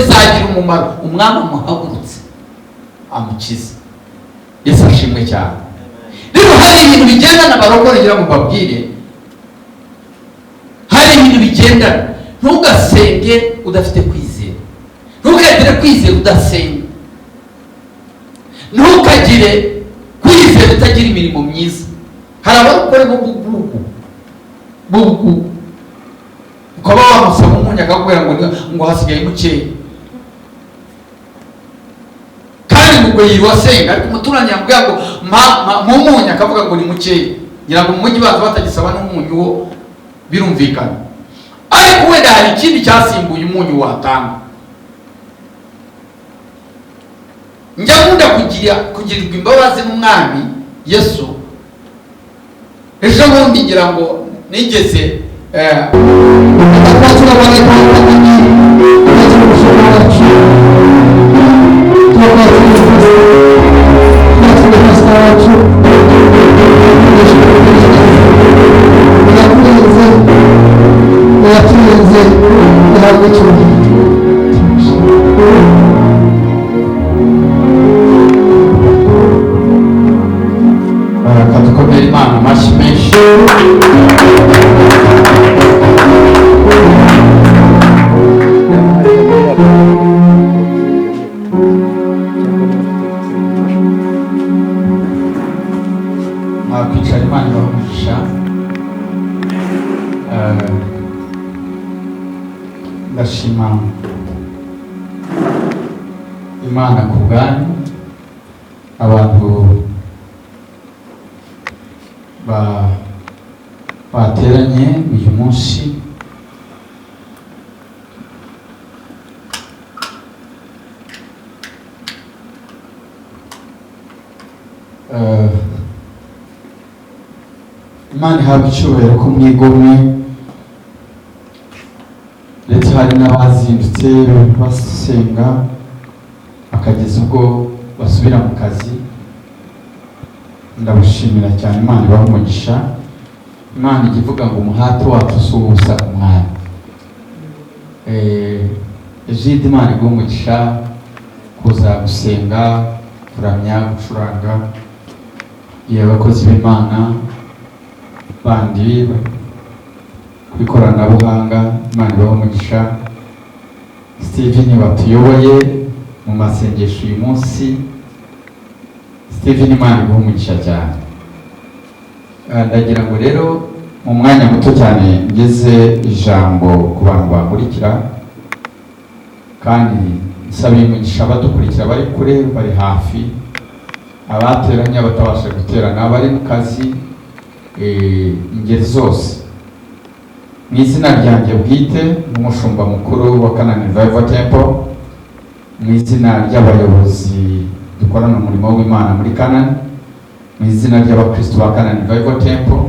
bizagira umumaro umwami amuhagurutse amukize. Yesu ashimwe cyane. Rero hari ibintu bigendana barokore ngira ngo babwire, hari ibintu bigendana. Ntugasenge udafite kwizera, ntukagire kwizera udasenga, ntukagire kwizera utagira imirimo myiza. Hari abarokore bugu ukaba wamusaba umunyu akakubwira ngo hasigaye mukeya, kandi ubwo yiwasenga, ariko umuturanyi yambwira ngo mu munyu akavuga ngo ni mukeya. Ngira ngo mu mujyi baza batagisaba n'umunyu wo birumvikana, ariko wenda hari ikindi cyasimbuye umunyu watanga. Njya nkunda kugirirwa imbabazi n'umwami Yesu. Ejo bundi ngira ngo nigeze kadukomere Imana amashyi menshi. Mwakwicara Imana ibahugisha. Ndashima Imana ku bwanyu, abantu bateranye uyu munsi. Imana ihabwa icyubahiro ko mwigomwe, ndetse hari n'abazindutse basenga bakageza ubwo basubira mu kazi. Ndabashimira cyane, Imana ibaha umugisha. Imana ijya ivuga ngo umuhati wacu si ubusa umwanya. Ejide Imana iguha umugisha kuza gusenga, kuramya, gucuranga. Iyo abakozi b'Imana bandi ku ikoranabuhanga, Imana ibaha umugisha. Steven batuyoboye mu masengesho uyu munsi, Steven Imana iguha umugisha cyane. Ndagira ngo rero mu mwanya muto cyane ngeze ijambo ku bantu bankurikira, kandi nsabye umugisha abadukurikira bari kure bari hafi, abateranye abatabasha guterana, bari mu kazi, ingeri zose. Mu izina ryanjye bwite n'umushumba mukuru wa Canaan Revival Temple, mu izina ry'abayobozi dukorana umurimo w'Imana muri Canaan, mu izina ry'abakristo ba Canaan Revival Temple,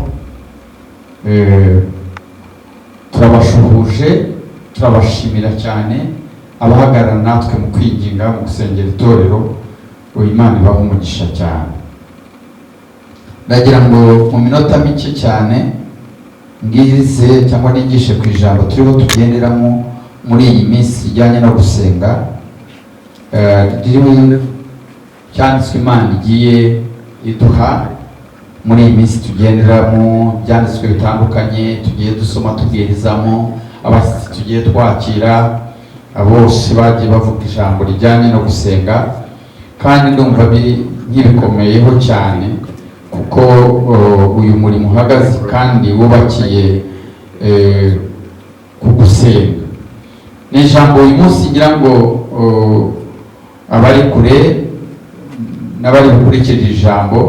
turabashuhuje, turabashimira cyane abahagarara natwe mu kwinginga, mu gusengera itorero. Imana ibaha umugisha cyane. Ndagira ngo mu minota mike cyane ngirize cyangwa nigishe ku ijambo turiho tugenderamo muri iyi minsi ijyanye no gusenga, cyanditswe Imana igiye iduha muri iyi minsi tugenderamo. Byanditswe bitandukanye tugiye dusoma tubwirizamo, abashyitsi tugiye twakira, bose bagiye bavuga ijambo rijyanye no gusenga, kandi ndumva nk'ibikomeyeho cyane, kuko uyu murimo uhagaze kandi wubakiye ku gusenga. Ni ijambo uyu munsi ngira ngo abari kure n'abari bukurikira ijambo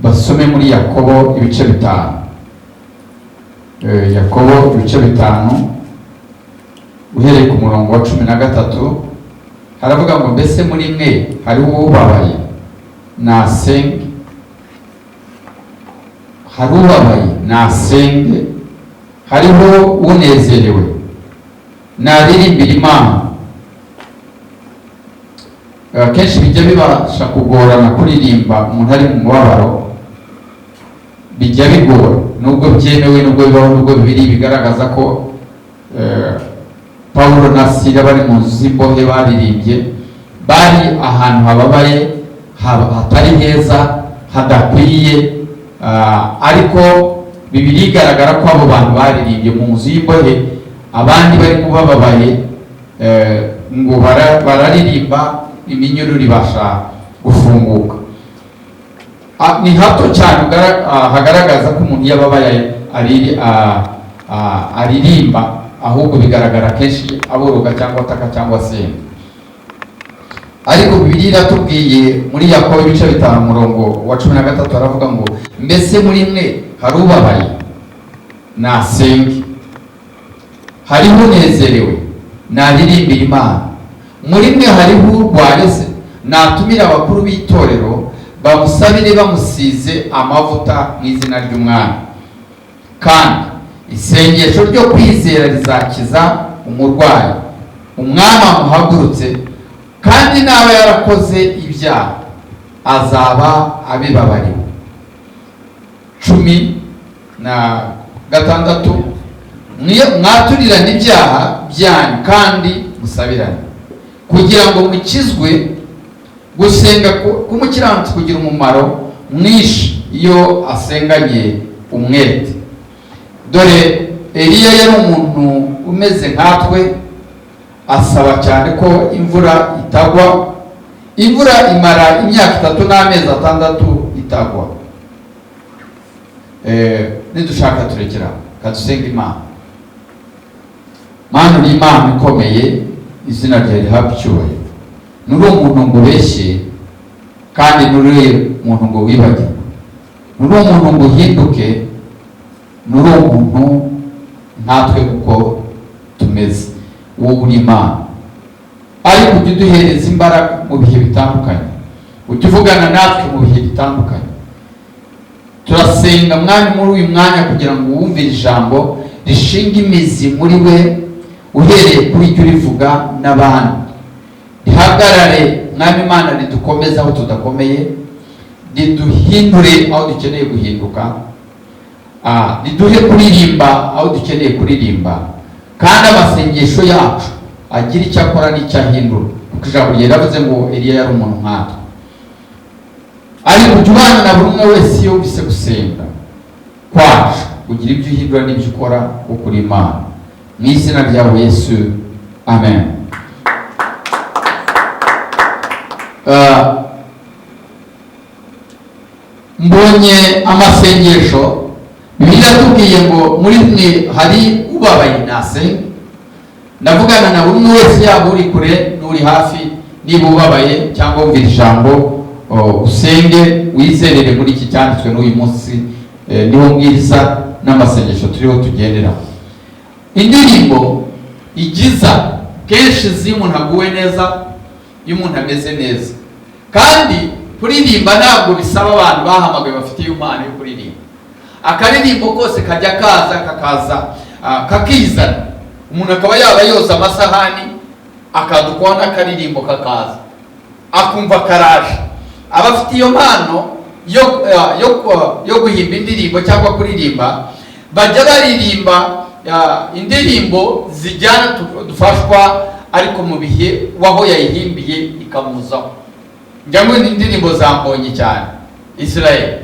basome muri Yakobo ibice 5. Yakobo ibice 5 uhereye ku murongo wa 13, haravuga ngo mbese muri mwe hariho ubabaye nasenge, hari ubabaye nasenge, hariho unezerewe naririmbira Imana. Kenshi bijya bibasha kugorana kuririmba umuntu ari mu mubabaro, bijya bigora, nubwo byemewe, nubwo bibaho, nubwo bibiri bigaragaza ko Pawulo na Sila bari mu nzu z'imbohe baririmbye, bari ahantu hababaye, hatari heza, hadakwiye, ariko Bibiliya igaragara ko abo bantu baririmbye mu nzu y'imbohe, abandi bari kubababaye, ngo bararirimba, iminyururu ibasha gufunguka. Ni hato cyane hagaragaza ko umuntu yababaye aririmba, ahubwo bigaragara kenshi aboroga cyangwa ataka cyangwa senga. Ariko Bibiliya iratubwiye muri Yakobo ibice 5 umurongo wa 13 aravuga ngo mbese muri mwe hari ubabaye nasenge, hariho unezerewe naririmbira Imana, muri mwe hariho urwaye se natumira abakuru b'itorero bamusabire bamusize amavuta mu izina ry'Umwami, kandi isengesho ryo kwizera rizakiza umurwayi, Umwami amuhagurutse, kandi naba yarakoze ibyaha azaba abibabariwe. 16 mwaturirane ibyaha byanyu kandi musabirane kugira ngo mukizwe. Gusenga k'umukiranutsi kugira umumaro mwinshi iyo asenganye umwete. Dore Eliya yari umuntu umeze nkatwe, asaba cyane ko imvura itagwa. Imvura imara imyaka 3 n'amezi 6 itagwa. Nidushaka turekera kadusenga Imana. Mana ni Imana ikomeye, izina ryawe rihabwa icyubahiro. Nuri umuntu ngo ubeshye, kandi nuri umuntu ngo wibagirwe, nuri umuntu ngo uhinduke, nuri umuntu natwe uko tumeze. Wowe uri Imana, ariko ujye uduhereza imbaraga mu bihe bitandukanye, ujye uvugana natwe mu bihe bitandukanye. Turasenga Mwami muri uyu mwanya kugira ngo wumvire ijambo rishinga imizi muri we, uhereye kuri icyo urivuga n'abandi. Rihagarare Mwami Imana, ridukomeze aho tudakomeye, riduhindure aho dukeneye guhinduka, riduhe kuririmba aho dukeneye kuririmba, kandi amasengesho yacu agira icyo akora n'icyo ahindura, kuko ijambo ryaravuze ngo Eliya yari umuntu nkatwe. Ariko ujye ubana na buri umwe wese iyo wumvise gusenga kwacu, ugira ibyo uhindura n'ibyo ukora kuko uri Imana. Mu izina ryawe Yesu, amen. Mbonye amasengesho, Bibiliya yatubwiye ngo muri mwe hari ubabaye nasenge. Ndavugana na buri umwe wese, yaba uri kure n'uri hafi. Niba ubabaye cyangwa wumvira ijambo, usenge wizerere muri iki cyanditswe n'uyu munsi, niho mbwiriza n'amasengesho turiho tugendera. Indirimbo igiza kenshi iyo umuntu aguwe neza, iyo umuntu ameze neza. Kandi kuririmba ntabwo bisaba abantu bahamagaye bafite impano yo kuririmba. Akaririmbo kose kajya kakaza kakizana. Umuntu akaba yaba yoza amasahani akadukwa n'akaririmbo kakaza, akumva karaje. Abafite iyo mpano yo guhimba indirimbo cyangwa kuririmba, bajya baririmba indirimbo zijyana dufashwa, ariko mu bihe waho yayihimbiye ikamuzaho. Njyamwe ni indirimbo zambonye cyane Israel.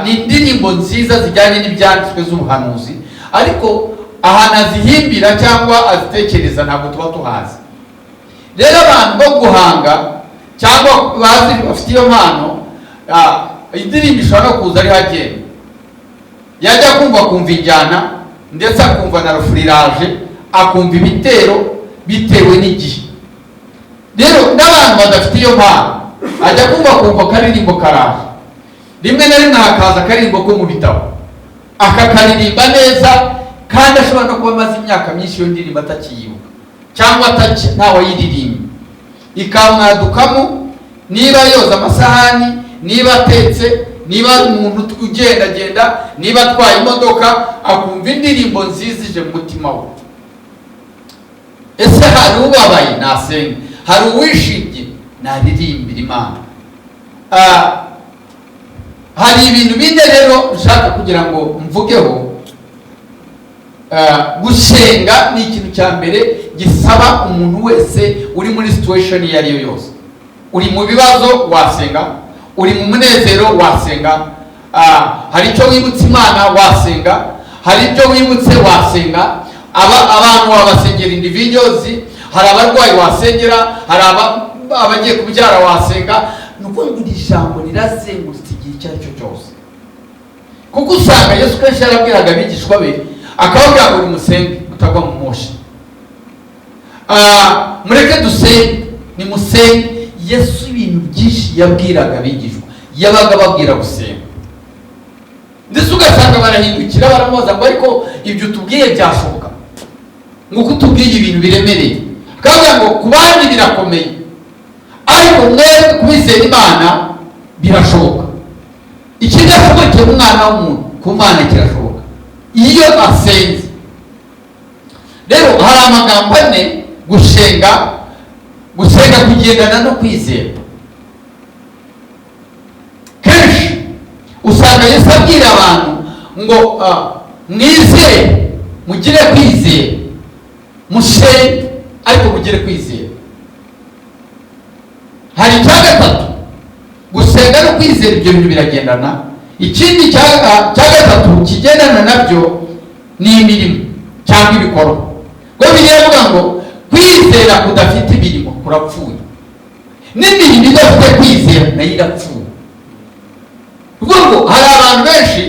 Ni indirimbo nziza zijyanye n'ibyanditswe z'ubuhanuzi, ariko ahantu azihimbira cyangwa azitekereza ntabwo tuba tuhazi. Rero abantu bo guhanga cyangwa bazi bafite iyo mpano, indirimbo ishobora no kuza ari hagenda, yajya kumva injyana, ndetse akumva na refuriraje, akumva ibitero bitewe n'igihe. Rero n'abantu badafite iyo mpano, ajya kumva akaririmbo karaje, rimwe na rimwe hakaza akaririmbo ko mu bitabo, akakaririmba neza, kandi ashobora no kuba amaze imyaka myinshi iyo ndirimbo atakiyibuka cyangwa ntawayiririmba. Ikamwadukamo, niba yoza amasahani, niba atetse, niba umuntu ugendagenda, niba atwaye imodoka, akumva indirimbo nziza ije mu mutima we. Ese hari ubabaye nasenge, hari uwishimye naririmbira Imana. Hari ibintu bine rero nshaka kugira ngo mvugeho. Gusenga ni ikintu cya mbere gisaba umuntu wese uri muri situation iyo ariyo yose. Uri mu bibazo wasenga, uri mu munezero wasenga, hari icyo wibutse Imana wasenga, hari icyo wibutse wasenga. Abantu wabasengera individuals, hari abarwayi wasengera, hari abagiye kubyara wasenga. Nuko ngo ijambo rirazengurutse igihe icyo aricyo cyose, kuko usanga Yesu kenshi yarabwiraga abigishwa be akababwira ngo musenge mutagwa mu moshi, mureke dusenge, ni musenge. Yesu ibintu byinshi yabwiraga abigishwa yabaga babwira gusenga, ndetse ugasanga barahindukira baramubaza ngo ariko ibyo tubwiye byashoboka, ngo kutubwiye ibintu biremereye. Akavuga ngo ku bandi birakomeye, ariko mwebwe kubizera Imana birashoboka. Ikidashobokeye umwana w'umuntu ku Mana kirashoboka iyo asenze. Rero hari amagambo ane: gusenga, kugendana no kwizera. Kenshi usanga Yesu abwira abantu ngo mwizere, mugire kwizera, musenge ariko mugire kwizera. Hari icya gatatu, gusenga no kwizera, ibyo bintu biragendana. Ikindi cya gatatu kigendana nabyo ni imirimo cyangwa ibikorwa. Ngo bivuga ngo kwizera kudafite imirimo kurapfuye, n'imirimo idafite kwizera nayo irapfuye. Kuko ngo hari abantu benshi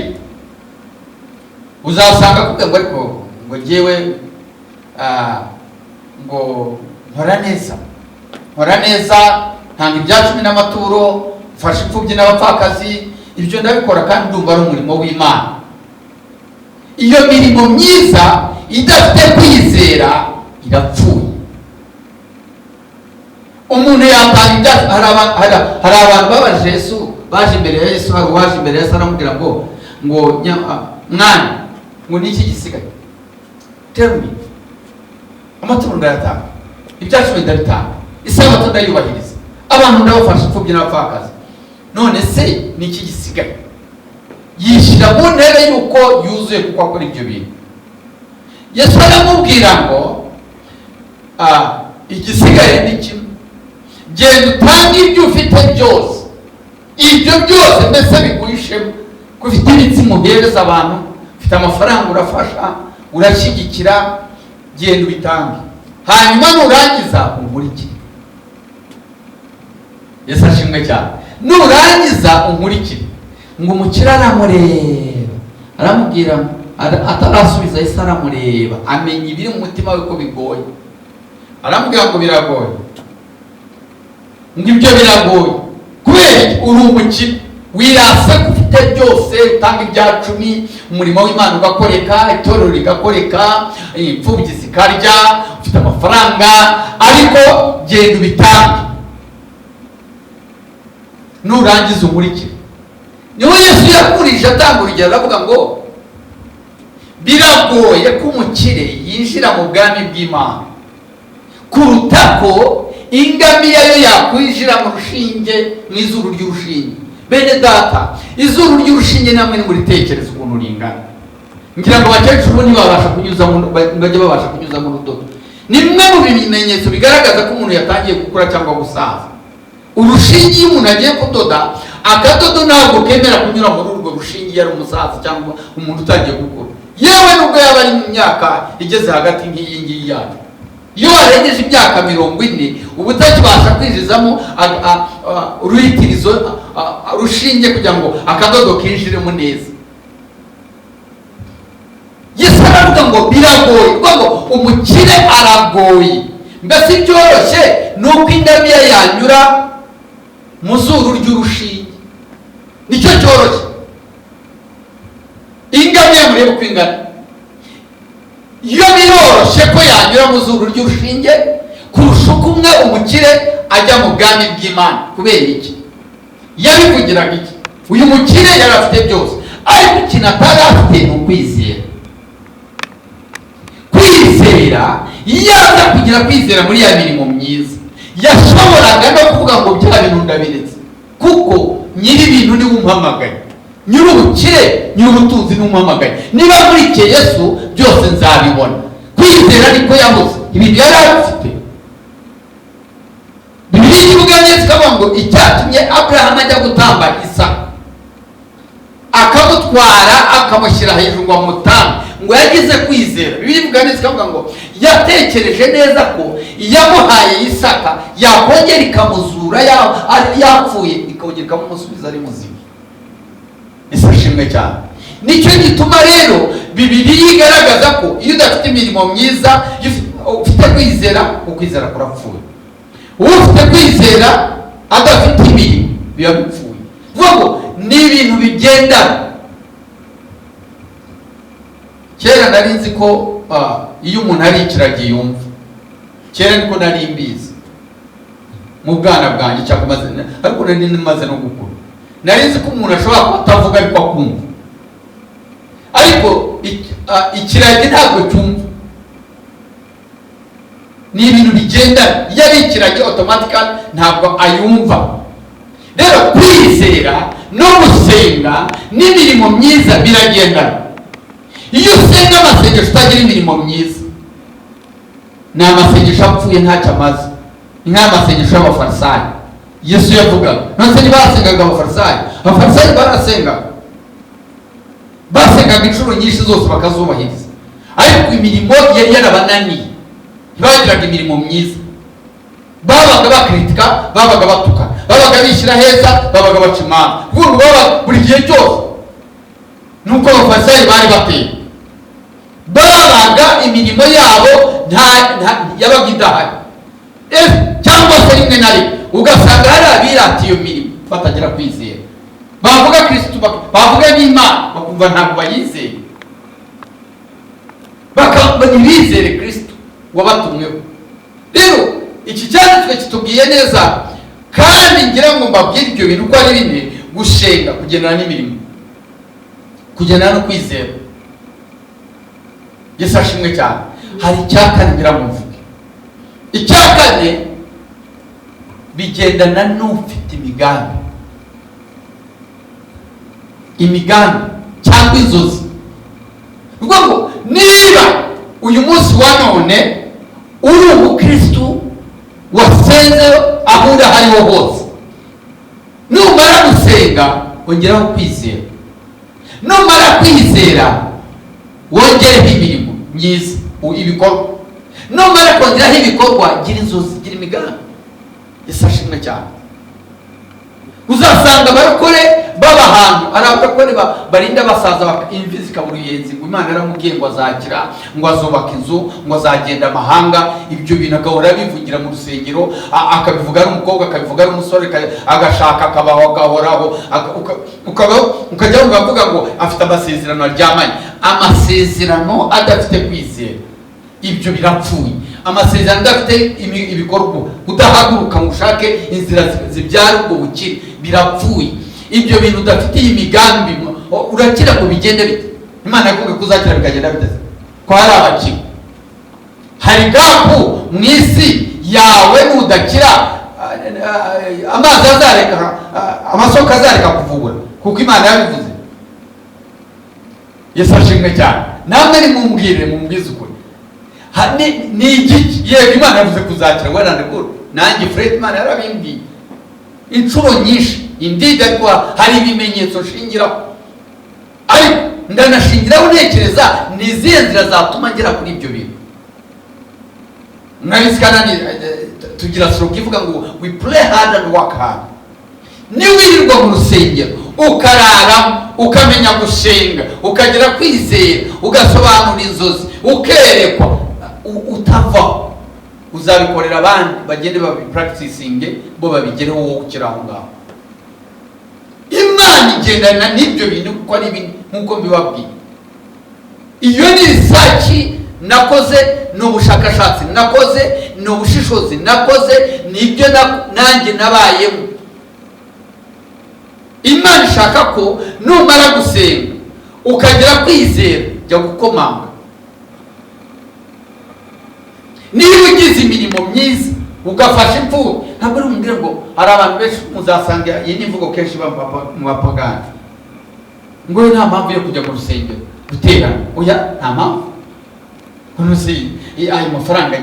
uzasanga kuvuga ngo ariko ngo njyewe ngo nkora neza, ntanga ibya 10 n'amaturo, mfasha imfubyi n'abapfakazi, ibyo ndabikora kandi ndumva ari umurimo w'Imana. Iyo mirimo myiza idafite kwizera irapfuye. Umuntu yatanga ibya, hari abantu babaje Yesu, baje imbere ya Yesu, hari uwaje imbere ya Yesu aramubwira ngo mwana, ngo niki gisigaye? Tell me. Amaturo ndayatanga, ibya 10 ndabitanga, isabato ndayubahiriza, abantu ndabafasha imfubyi n'abapfakazi, none se niki gisigaye? Yishira mu ntebe yuko yuzuye kuko akora ibyo bintu. Yesu aramubwira ngo igisigaye ni kimwe: genda utange ibyo ufite byose. Ibyo byose mbese biguhishemo, ko ufite ibitsimo uhereza abantu, ufite amafaranga urafasha, urashyigikira, genda ubitange, hanyuma nurangiza unkurikire. Yesu ashimwe cyane. Nurangiza unkurikire. Ngo umukire aramureba, aramubwira, atarasubiza Yesu aramureba, amenya ibiri mu mutima we ko bigoye. Aramubwira ngo biragoye. Ngo ibyo biragoye kubera uri umukire, wirase ufite byose, utanga ibya 10, umurimo w'Imana ugakoreka, itorero rigakoreka, imfubyi zikarya, ufite amafaranga, ariko genda ubitange, nurangiza umurikire. Niho Yesu yakurije atanga urugero, aravuga ngo biragoye ko umukire yinjira mu bwami bw'Imana kuruta ko ingamiya yo yakwinjira mu rushinge, mu izuru ry'urushinge. Bene data, izuru ry'urushinge namwe ni muri tekereza ukuntu ringana. Ngira ngo abakecuru ntibabasha kunyuza bajye babasha kunyuza mu rudodo. Ni mwe mu bimenyetso bigaragaza ko umuntu yatangiye gukura cyangwa gusaza. Urushinge iyo umuntu agiye kudoda, akadodo ntabwo kemera kunyura muri urwo rushinge yari umusaza cyangwa umuntu utangiye gukura, yewe nubwo yaba ari mu myaka igeze hagati nk'iyi ngiyi yacu. Iyo warengeje imyaka 40 uba utakibasha kwinjizamo uruyitirizo rushinge kugira ngo akadodo kinjiremo neza. Yesu aravuga ngo biragoye, ngo umukire aragoye. Mbese byoroshye nuko ingamiya yanyura mu zuru ry'urushinge, nicyo cyoroshye. Ingamiya murebe uko ingana, iyo biroroshye ko yanyura mu zuru ry'urushinge kurusha uko umwe umukire ajya mu bwami bw'Imana. Kubera iki? Yabivugiraga iki? Uyu mukire yari afite byose, ariko ikintu atari afite ni ukwizera. Kwizera, yaza kugira kwizera muri ya mirimo myiza, yashoboraga no kuvuga ngo bya bintu ndabiretse, kuko nyiri ibintu ni umuhamagaye, nyiri ubukire, nyiri ubutunzi ni umuhamagaye. Niba nkurikiye Yesu byose nzabibona. Kwizera niko yavuze, ibintu yari afite. Bibiliya ivuga neza ikavuga ngo icyatumye Aburahamu ajya gutamba Isaka akamutwara akamushyira hejuru ngo amutambe, ngo yagize kwizera. Bibiliya ivuga neza ikavuga ngo yatekereje neza ko yamuhaye Isaka yakongera ikamuzura yapfuye ikongera ikamusubiza ari muzima. Isashimwe cyane. Nicyo gituma rero Bibiliya igaragaza ko iyo udafite imirimo myiza, ufite kwizera, ukwizera kurapfuye. Ufite kwizera adafite imirimo biba bipfuye. Vuga ni ibintu bigendana. Kera nari nzi ko iyo umuntu ari ikiragi yumva. Kera niko nari mbizi mu bwana bwanjye cyangwa maze, ariko nari maze no gukura. Nari nzi ko umuntu ashobora kutavuga ariko akumva. Ariko ikiragi ntabwo cyumva. Ni ibintu bigendana. Iyo ari ikiragi automatically ntabwo ayumva. Rero kwizera no gusenga n'imirimo myiza biragendana. Iyo usenga amasengesho utagira imirimo myiza, ni amasengesho apfuye ntacyo amaze. Ni nk'amasengesho y'abafarisayo Yesu yavugaga. Nonse ntibarasengaga abafarisayo. Abafarisayo basengaga inshuro nyinshi zose bakazubahiriza, ariko imirimo yari yarabananiye. Ntibagiraga imirimo myiza. Babaga bakritika, babaga batuka, babaga bishyira heza, babaga baca imanza. Vuga baba buri gihe cyose nuko abafarisayo bari bateye. Babaga imirimo yabo yabaga idahari. Cyangwa se rimwe na rimwe ugasanga hari abirata iyo mirimo batagira kwizera. Bavuga Kristo, bavuga n'Imana, bakumva ntabwo bayizeye. Bakaba ntibizere Kristo wabatumweho. Rero iki cyanditswe kitubwiye neza, kandi ngira ngo mbabwire ibyo bintu uko ari bine: gushenga, kugendana n'imirimo, kugendana no kwizera. Yesu ashimwe cyane. Hari icyakane ngira ngo mvuge. Icyakane bigendana n'ufite imigambi. Imigambi cyangwa inzozi. Ubwo ngo niba uyu munsi wa none uri umukristo wasenze aho uri hariho hose, numara gusenga ongeraho kwizera, numara kwizera wongereho imirimo myiza, ibikorwa, numara kongeraho ibikorwa gira inzozi, gira imigambi. Yesu ashimwe cyane. Uzasanga abarokore baba ahantu, ari abarokore barinda basaza imvi zikabura uruyenzi, ngo Imana yaramubwiye ngo azakira, ngo azubaka inzu, ngo azagenda amahanga. Ibyo bintu agahora bivugira mu rusengero, akabivuga ari umukobwa, akabivuga ari umusore, agashaka akabaho, agahoraho, ukajya uvuga ngo afite amasezerano aryamanye. Amasezerano adafite kwizera, ibyo birapfuye. Amasezerano adafite ibikorwa, udahaguruka ngo ushake inzira zibyara ubwo bukire, birapfuye. Ibyo bintu udafitiye imigambi, urakira ngo bigende bite? Imana yavuga ko uzakira bikagenda bite? Ko hari abakira. Hari gapu mu isi yawe, nudakira amazi azareka, amasoko azareka kuvubura, kuko Imana yabivuze. Yesu ashimwe cyane. Namwe nimumbwire, mumbwize ukuri. Ni igiki? Yewe Imana yavuze kuzakira, warandekura. Nanjye Fred Imana yarabimbwiye inshuro nyinshi. Indeed, ariko hari ibimenyetso shingiraho. Ariko ndanashingiraho ntekereza ni izihe nzira zatuma ngera kuri ibyo bintu. Mwabisikana tugira slogan ivuga ngo we play hard and work hard. Niwirirwa mu rusengero ukarara, ukamenya gushenga, ukagira kwizera, ugasobanura inzozi, ukerekwa, utava, uzabikorera abandi bagende babipracticinge, bo babigereho wowe ukiri aho ngaho. Imana igendana n'ibyo bintu kuko ari ibintu nk'uko mbibabwiye. Iyo ni research nakoze, ni ubushakashatsi nakoze, ni ubushishozi nakoze, nibyo nanjye nabayemo. Imana ishaka ko numara gusenga ukagira kwizera, jya gukomanga. Niba ugize imirimo myiza ugafasha imfubyi, ntabwo ari umubwire ngo hari abantu benshi muzasanga iyi ni imvugo kenshi mu bapagani, ngo nta mpamvu yo kujya mu rusengero guterana. Oya, nta mpamvu. ayo mafaranga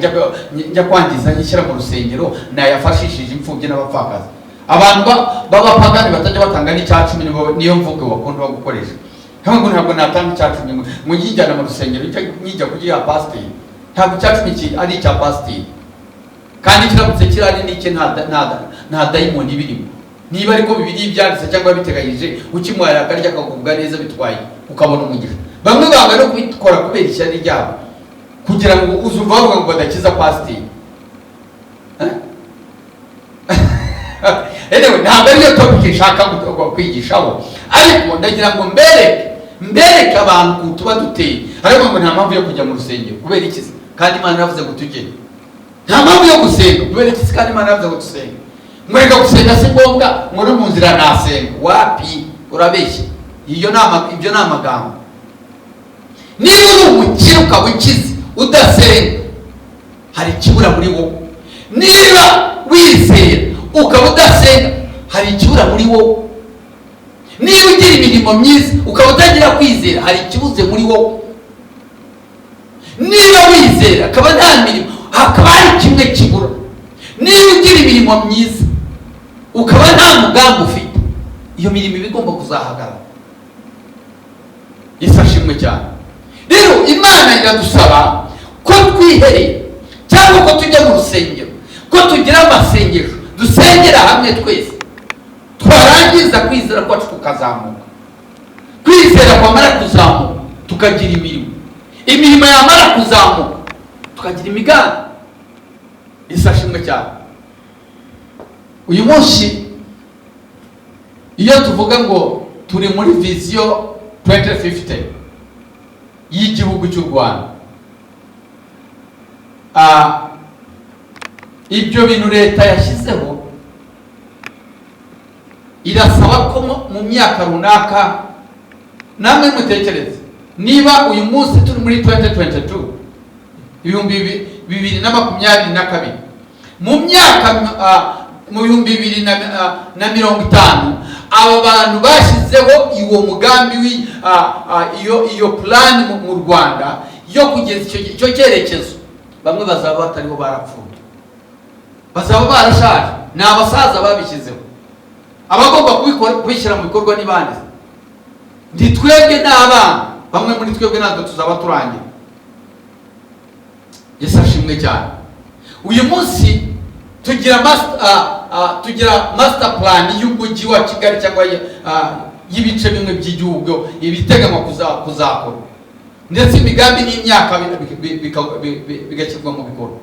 njya kwangiza nyishyira mu rusengero nayafashishije imfubyi n'abapfakazi. Abantu b'abapagani batajya batanga n'icya 10 niyo mvugo bakunda gukoresha. Ntabwo natanga icya 10 ngo njyijyana mu rusengero njya kugira pastor. Ntabwo icya 10 ari icya pastor. Kandi kiramutse kirari n'ike nta daimoni birimo. Niba ariko bibiri byanditse cyangwa biteganyije ukimwara akarya akagubwa neza bitwaye ukabona umugisha. Bamwe banga no kubikora kubera ishyari ryabo kugira ngo uzuvavuga ngo badakiza pastor. Anyway, ntabwo ariyo topic nshaka kwigishaho, ariko ndagira ngo mbereke abantu kutuba duteye. Ariko ngo nta mpamvu yo kujya mu rusengero kubera iki? Kandi Imana yavuze ngo tujye. Nta mpamvu yo gusenga kubera iki? Kandi Imana yavuze ngo tusenge. Mwereka gusenga si ngombwa ngo no mu nzira nasenga. Wapi? Urabeshye. Ibyo ni amagambo. Niba uri umukire ukaba ukize udasenga, hari ikibura muri wowe. Niba wizera ukaba udasenga, hari ikibura muri wowe. Niba ugira imirimo myiza ukaba utagira kwizera, hari ikibuze muri wowe. Niba wizera akaba nta mirimo, hakaba hari kimwe kibura. Niba ugira imirimo myiza ukaba nta mugambi ufite, iyo mirimo iba igomba kuzahagarara. Ifashimwe cyane. Rero Imana iradusaba ko twihereye cyangwa ko tujya mu rusengero, ko tugira amasengesho, dusengera hamwe twese, twarangiza kwizera kwacu tukazamuka. Kwizera kwamara kuzamuka tukagira imirimo yamara kuzamuka tukagira imigambi. Ifashimwe cyane. Uyu munsi iyo tuvuga ngo turi muri vision 2050 y'igihugu cy'u Rwanda, ibyo bintu leta yashyizeho irasaba ko mu myaka runaka, namwe mutekereze, niba uyu munsi turi muri 2022 2022, mu myaka mu 2050 aba bantu bashyizeho iwo mugambi iyo plan mu Rwanda yo kugeza icyo cyerekezo, bamwe bazaba batariho barapfuye, bazaba barashaje. Ni abasaza babishyizeho, abagomba kubishyira mu bikorwa n'ibandi. Twebwe n'abana, bamwe muri twebwe natwe tuzaba turangira. Yesu ashimwe cyane. Uyu munsi tugira master plan y'umujyi wa Kigali cyangwa y'ibice bimwe by'igihugu ibiteganywa kuzakora, ndetse imigambi n'imyaka bigashyirwa mu bikorwa.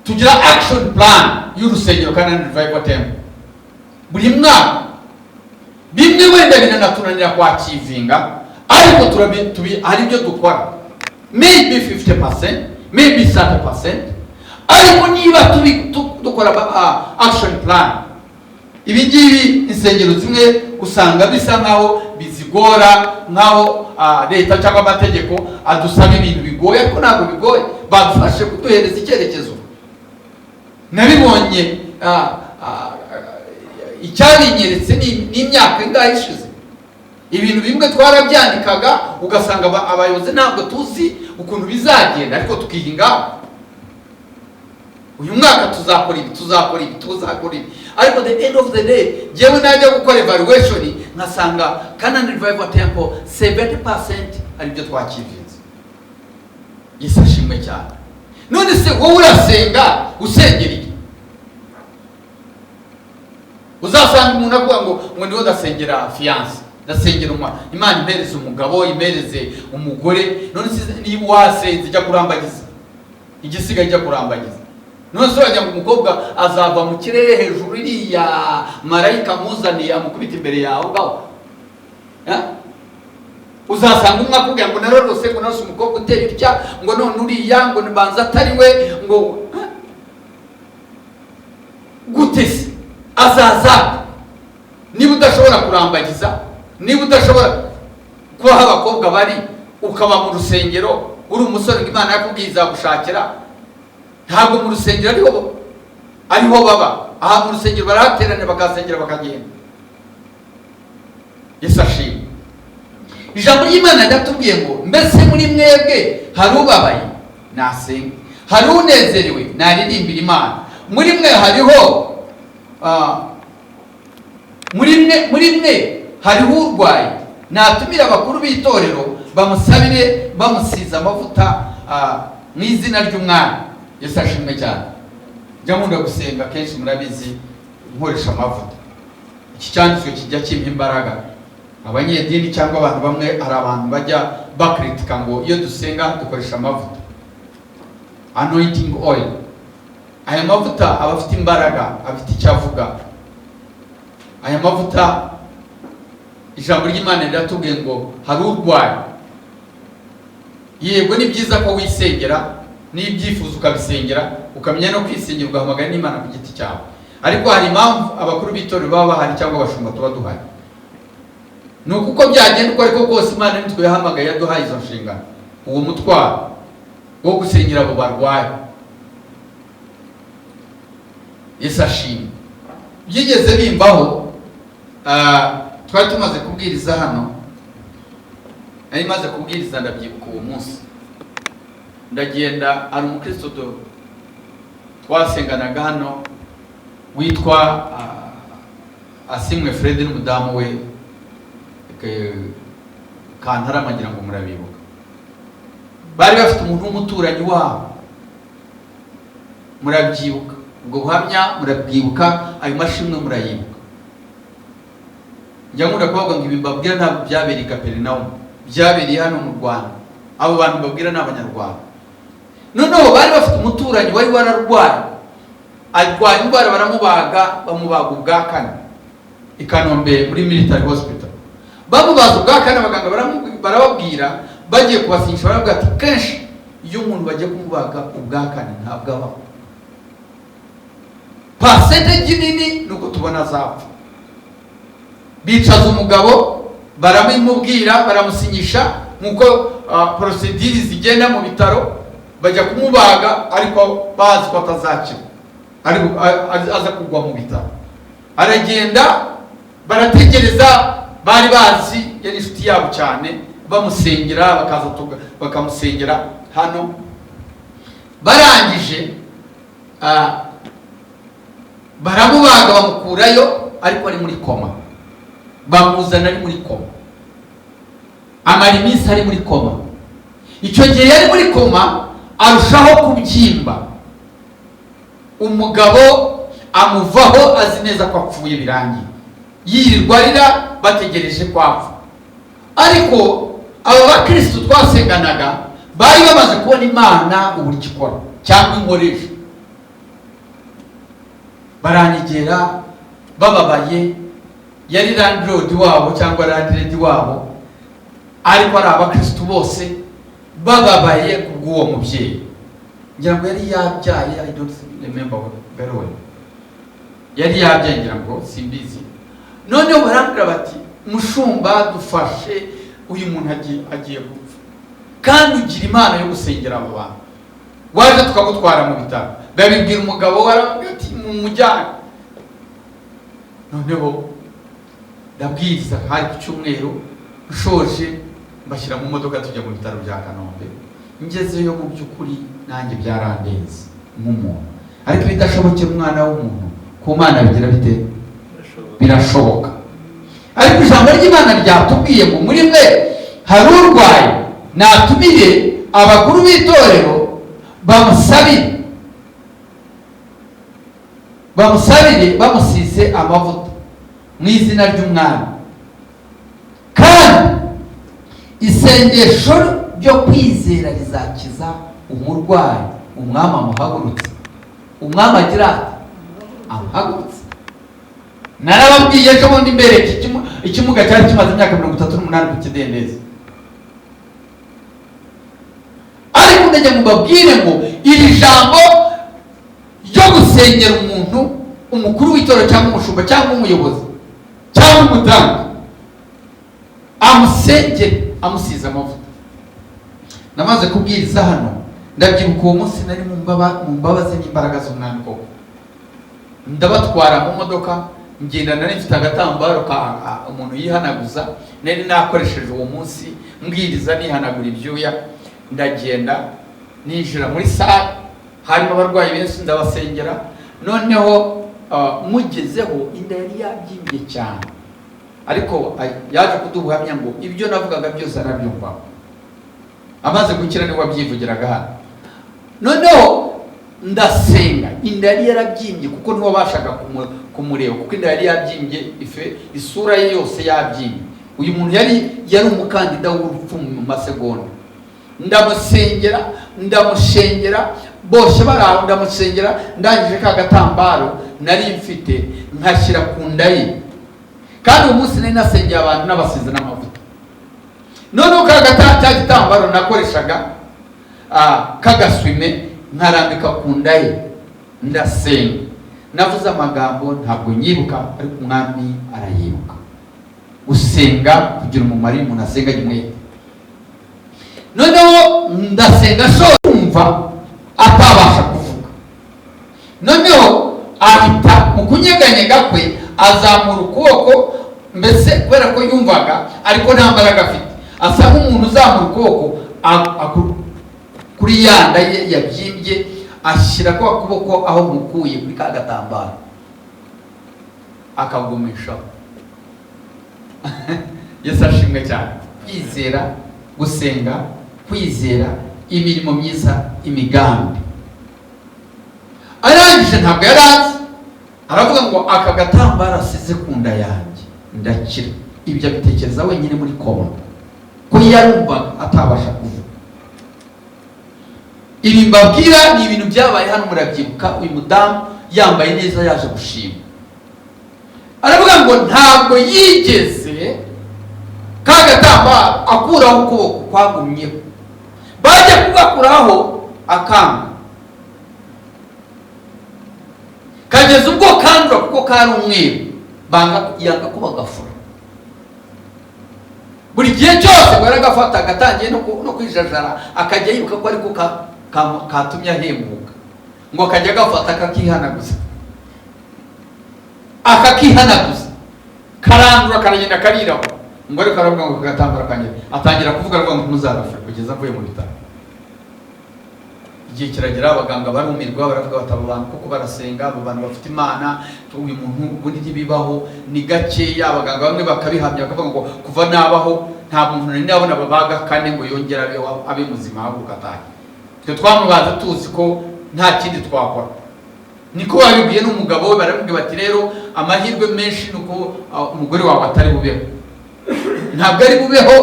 Tugira action plan y'urusengero kandi revival temple. Buri mwaka bimwe wenda binanatunanira kwakivinga, ariko hari ibyo dukora, maybe 50%, maybe 30%. Ariko niba dukora action plan, ibi ngibi insengero zimwe usanga bisa nkaho bizigora, nkaho leta cyangwa amategeko adusaba ibintu bigoye, ariko ntabwo bigoye. Badufashe kuduhereza icyerekezo. Nabibonye icyabinyeretse n'imyaka ingahe ishize. Ibintu bimwe twarabyandikaga ugasanga abayobozi ntabwo tuzi ukuntu bizagenda, ariko tukihinga. Uyu mwaka tuzakora ibi. Ariko the end of the day, jewe najya gukora evaluation nkasanga Canaan Revival Temple 70% ari byo twakivinze. Yesu ashimwe cyane. None se wowe urasenga usengera iki? Uzasanga umuntu avuga ngo niwe ndasengera fiance, ndasengera Imana impereze umugabo, impereze umugore. None se niba wasenze ijya kurambagiza, igisiga ijya kurambagiza. None se wajya ngo umukobwa azava mu kirere hejuru iriya marayika muzaniye amukubita imbere yawe ngaho? Uzasanga umwe akubwira ngo narose ngo narose umukobwa uteye utya, ngo none uriya ngo nibanza atari we, ngo gute se azaza? Niba udashobora kurambagiza, niba udashobora kuba aho abakobwa bari, ukaba mu rusengero uri umusore Imana yakubwiye izagushakira, ntabwo mu rusengero ariho baba. Aha mu rusengero barahaterana bakasengera bakagenda. Yesu ashimwe. Ijambo ry'Imana ryatubwiye ngo mbese muri mwebwe hari ubabaye nasenga. Hari unezerewe naririmbira Imana. Muri mwe hariho muri mwe hariho urwaye, natumira abakuru b'itorero bamusabire bamusiza amavuta mu izina ry'Umwami. Yesu ashimwe cyane. Njya nkunda gusenga kenshi, murabizi nkoresha amavuta. Iki cyanditswe kijya kimpa imbaraga. Abanyedini cyangwa abantu bamwe, hari abantu bajya bakritika ngo iyo dusenga dukoresha amavuta, anointing oil. Aya mavuta aba afite imbaraga, afite icyo avuga. Aya mavuta ijambo ry'Imana riratubwiye ngo hari urwaye. Yego ni byiza ko wisengera n'ibyifuzo ukabisengera, ukamenya no kwisengera, ugahamagara n'Imana ku giti cyawe. Ariko hari impamvu abakuru b'itorero baba bahari cyangwa abashumba tuba duhari. Ni uko byagenda uko ariko kose Imana nitwe yahamagaye, yaduhaye izo nshingano, uwo mutwaro wo gusengera abo barwaye. Yesu ashimwe. Byigeze bimbaho, twari tumaze kubwiriza hano, nari maze kubwiriza ndabyibuka uwo munsi. Ndagenda, ari umukristo twasenganaga hano witwa Asimwe Fred n'umudamu we Kantarama, ngira ngo murabibuka. Bari bafite umuntu w'umuturanyi wabo, murabyibuka. Ubwo buhamya murabwibuka, ayo mashimwe murayibuka. Njya nkunda kuvuga ngo ibi mbabwira ntabwo byabereye i Kaperinawumu, byabereye hano mu Rwanda. Abo bantu mbabwira ni Abanyarwanda. Noneho bari bafite umuturanyi wari wararwaye, arwaye indwara, bamubaga ubwa kane i Kanombe muri military hospital. Bamubaza ubwa kane, abaganga barababwira, bagiye kubasinyisha baravuga ati kenshi iyo umuntu bagiye kumubaga ubwa kane ntabwo abaho. Percentage nini nuko tubona azapfa. Bicaza umugabo, baramubwira, baramusinyisha nkuko procedure zigenda mu bitaro, bajya kumubaga ariko bazi ko atazakira, aza kugwa mu bitaro. Aragenda, barategereza, bari bazi yari inshuti yabo cyane, bamusengera, bakamusengera hano. Barangije baramubaga, bamukurayo, ariko ari muri koma. Bamuzana ari muri koma, amara iminsi ari muri koma. Icyo gihe yari muri koma, arushaho kubyimba. Umugabo amuvaho azi neza ko apfuye birangiye, yirirwa arira, bategereje ko apfa. Ariko aba bakristo twasenganaga bari bamaze kubona Imana uburyo ikora cyangwa inkoresha. Baranyegera bababaye, yari landlord wabo cyangwa landlady wabo, ariko ari abakristo bose bababaye kubw'uwo mubyeyi. Ngira ngo yari yabyaye, I don't remember very well, yari yabyaye, ngira ngo simbizi. Noneho barambwira bati, mushumba dufashe, uyu muntu agiye gupfa, kandi ugira Imana yo gusengera abo bantu, waje tukagutwara mu bitaro. Babibwira umugabo, warambwira ati mumujyane. Noneho ndabwiriza, hari ku cyumweru, ushoje mbashyira mu modoka tujya mu bitaro bya Kanombe. Ngezeyo mu by'ukuri nanjye byarandenze nk'umuntu, ariko bidashobokera umwana w'umuntu, ku Mana bigira bite? Birashoboka. Ariko ijambo ry'Imana ryatubwiye ngo muri mwe hari urwaye, natumire abakuru b'itorero bamusabire bamusize amavuta mu izina ry'Umwami. Kandi isengesho ryo kwizera rizakiza umurwayi, Umwami amuhagurutse. Umwami agira ati amuhagurutse. Narababwiye ejo bundi mbere ikimuga cyari kimaze imyaka 38 ku kidendezi. Ariko ndajya mubabwire ngo iri jambo ryo gusengera umuntu, umukuru w'itorero cyangwa umushumba cyangwa umuyobozi cyangwa umutanga, amusengere amusize amavuta. Namaze kubwiriza hano, ndabyibuka uwo munsi nari mu mbabazi n'imbaraga z'Umwami koko. Ndabatwara mu modoka, ngenda nari mfite agatambaro ka umuntu yihanaguza, nari nakoresheje uwo munsi mbwiriza nihanagura ibyuya. Ndagenda ninjira muri sale, harimo abarwayi benshi ndabasengera, noneho mugezeho inda yari yabyimbye cyane, ariko yaje kuduhamya ngo ibyo navugaga byose arabyumva. Amaze gukira niwe wabyivugiraga hano. Noneho ndasenga, inda yari yarabyimbye kuko niwe wabashaga kumureba, kuko inda yari yabyimbye, isura ye yose yabyimbye. Uyu muntu yari umukandida w'urupfu mu masegonda. Ndamushengera bose baraho, ndamusengera, ndangije ka gatambaro nari mfite nkashyira ku nda ye. Kandi uwo munsi nari nasengeye abantu n'abasize n'amavuta. Noneho cya gitambaro nakoreshaga kagaswime nkarambika ku nda ye, ndasenga. Navuze amagambo ntabwo nyibuka, ariko umwami arayibuka. Gusenga kugira umumaro iyo umuntu asenga umwete. Noneho ndasenga kumva atabasha kuvuga. Noneho ahita mu kunyeganyega kwe azamura ukuboko, mbese kubera ko yumvaga ariko nta mbaraga afite, asa nk'umuntu uzamura ukuboko kuri yanda ye yabyimbye, ashyira kwa kuboko aho mukuye kuri ka gatambaro akagumishaho. Yesu ashimwe cyane. Kwizera, gusenga, kwizera, imirimo myiza, imigambi. Arangije ntabwo yarazi, aravuga ngo aka gatambaro asize ku nda yanjye ndakira. Ibyo abitekereza wenyine muri koma, ko yarumva atabasha kuvuga. Ibi mbabwira ni ibintu byabaye hano, murabyibuka. Uyu mudamu yambaye neza yaje gushima, aravuga ngo ntabwo yigeze ka gatambaro akuraho ukuboko kwagumyeho, bajya kugakuraho akanga, kageza ubwo kandura kuko kari umweru, yanga ko bagafura. Buri gihe cyose baragafata, agatangiye no kwijajara, akajya yibuka ko ariko katumye ahembuka, ngo akajya agafata akakihanaguza, karandura, karagenda kariraho, ngo ariko aravuga ngo kagatambara kanjye, atangira kuvuga ngo ntuzarafure kugeza avuye mu bitaro. Igihe kiragera, abaganga barumirwa, baravuga bati abo bantu kuko barasenga, abo bantu bafite Imana, uyu muntu ubundi ntibibaho, ni gakeya. Abaganga bamwe bakabihamya bakavuga ngo kuva nabaho nta muntu nari nabona babaga kane ngo yongera abe muzima ahubwo atahe. Twe twamubaza tuzi ko nta kindi twakora. Niko babibwiye n'umugabo we, baramubwira bati rero amahirwe menshi nuko umugore wawe atari bubeho. Ntabwo ari bubeho,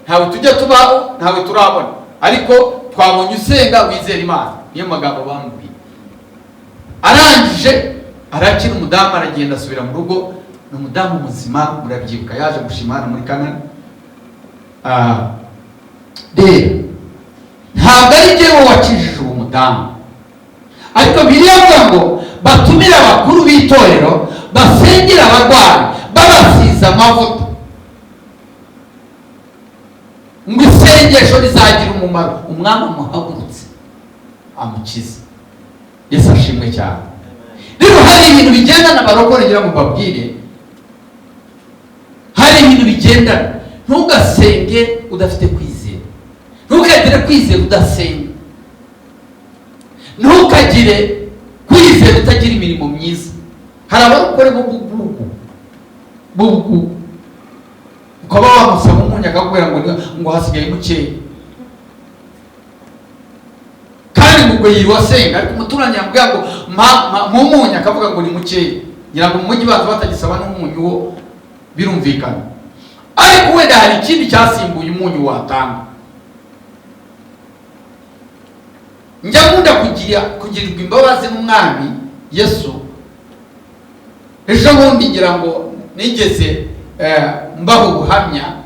ntawe tujya tubaho, ntawe turabona, ariko twabonye usenga wizera Imana. Niyo magambo bamubwiye. Arangije arakira, umudamu aragenda asubira mu rugo. Ni umudamu muzima, murabyibuka, yaje gushimana muri Kanani. Rero ntabwo ari jyewe wakijije uwo mudamu, ariko Bibiliya ivuga ngo batumire abakuru b'itorero basengera abarwayi babasize amavuta, ngo isengesho rizagira umumaro. Umwami amuhagurutse amukiza. Yesu ashimwe cyane. Rero hari ibintu bigendana abarokore, ngira ngo mbabwire, hari ibintu bigendana. Ntugasenge udafite kwizera, ntukagire kwizera udasenga, ntukagire kwizera utagira imirimo myiza. Hari abarokore bugu ukaba wamusaba umunyu akakubwira ngo hasigaye mukeya, kandi ngo yiriwe asenga, ariko umuturanyi yamubwira ngo mu munyu akavuga ngo ni mukeya. Ngira ngo mu mujyi baza batagisaba n'umunyu wo, birumvikana. Ariko wenda hari ikindi cyasimbuye umunyu watanga. Njya nkunda kugirirwa imbabazi n'umwami Yesu. Ejo bundi ngira ngo nigeze mbaho ubuhamya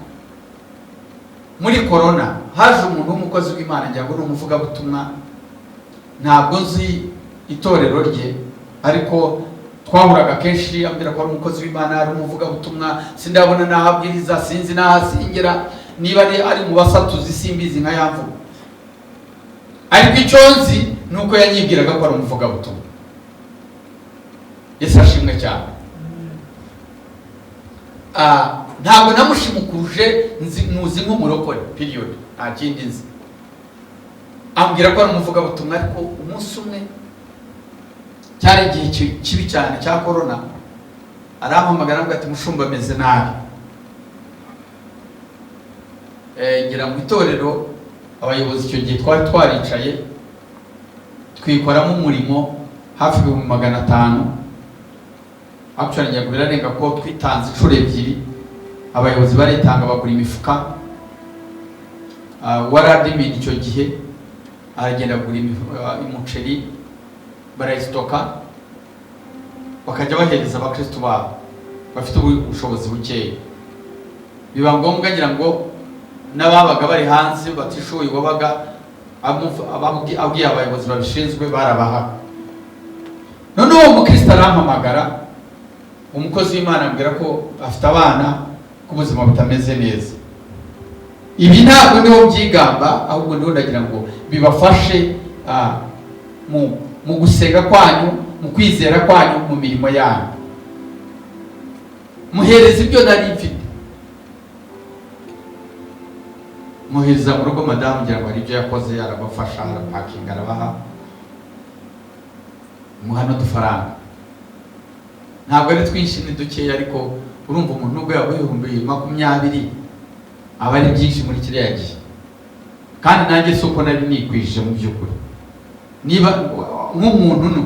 muri corona. Haje umuntu w'umukozi w'Imana, ngira ngo ni umuvugabutumwa, ntabwo nzi itorero rye, ariko twahuraga kenshi, ambwira ko ari umukozi w'Imana, ari umuvugabutumwa. Sindabona naho abwiriza, sinzi naho asengera, niba ari mu basatuzi simbizi nka yamvuga, ariko icyo nzi ni uko yanyibwiraga ko ari umuvugabutumwa. Yesu ashimwe cyane. Ntabwo namushimukuje, muzi nk'umurokore period, nta kindi nzi. ambwira ko ari umuvugabutumwa, ariko umunsi umwe cyari igihe kibi cyane cya corona, arampamagara ngo ati mushumba ameze nabi. Ngira mu itorero abayobozi icyo gihe twari twaricaye twikoramo umurimo hafi 500. Actually ngira birarenga ko twitanze inshuro ebyiri, abayobozi baritanga bagura imifuka. Waradimini icyo gihe aragenda gura umuceri barayisitoka bakajya bahereza abakristo babo bafite ubushobozi bukeya. Biba ngombwa ngira ngo n'ababaga bari hanze batishoboye wabaga abwiye abayobozi babishinzwe barabaha. None uwo mukristo arampamagara, umukozi w'Imana ambwira ko afite abana ko ubuzima butameze neza. Ibi ntabwo niho byigamba, ahubwo ndiho ndagira ngo bibafashe mu gusenga kwanyu, mu kwizera kwanyu, mu mirimo yanyu. Muhereza ibyo nari mfite, muhereza mu rugo madamu ngira ngo hari ibyo yakoze, arabafasha, arapakinga, arabaha, muhano dufaranga. Ntabwo ari twinshi, ni dukeya, ariko urumva umuntu nubwo yabaye 20,000 aba ari byinshi muri kiriya gihe. Kandi nanjye si uko nari nikwije mu by'ukuri. Niba nk'umuntu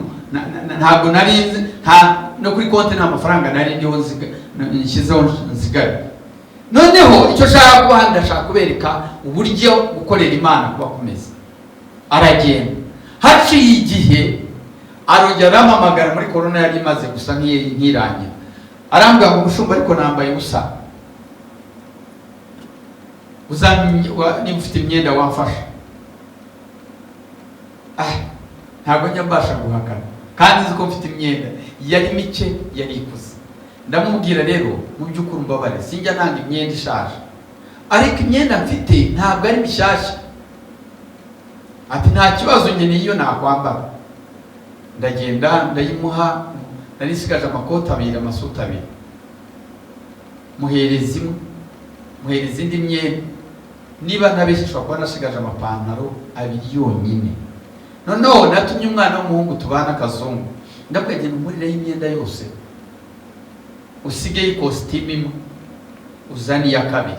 ntabwo nari no kuri konti nta mafaranga nari ndiho nshyizeho nzigare. Noneho icyo shaka kuba ndashaka kubereka uburyo gukorera Imana kuba kumeze. Aragenda, haciye igihe arongera aramamagara, muri corona yari imaze gusa nk'irangira, arambwira ngo mushumba ariko nambaye ubusa, niba ufite imyenda wamfasha. Ntabwo njya mbasha guhakana, kandi nzi ko mfite imyenda yari mike, yari ikuze. Ndamubwira rero mu by'ukuri mbabare, sinjya nanga imyenda ishaje, ariko imyenda mfite ntabwo ari mishyashya. Ati nta kibazo, nkeneye iyo nakwambara. Ndagenda ndayimuha, nari nsigaje amakoti 2, amasuti 2. Muhereza imwe, muhereza indi myenda. Niba ntabeshishwa kuba nasigaje amapantaro 2 yonyine. Noneho natumye umwana w'umuhungu tubana Kazungu, ndabwagenda umurireho imyenda yose, usigaye ikositimu imwe uzani ya 2.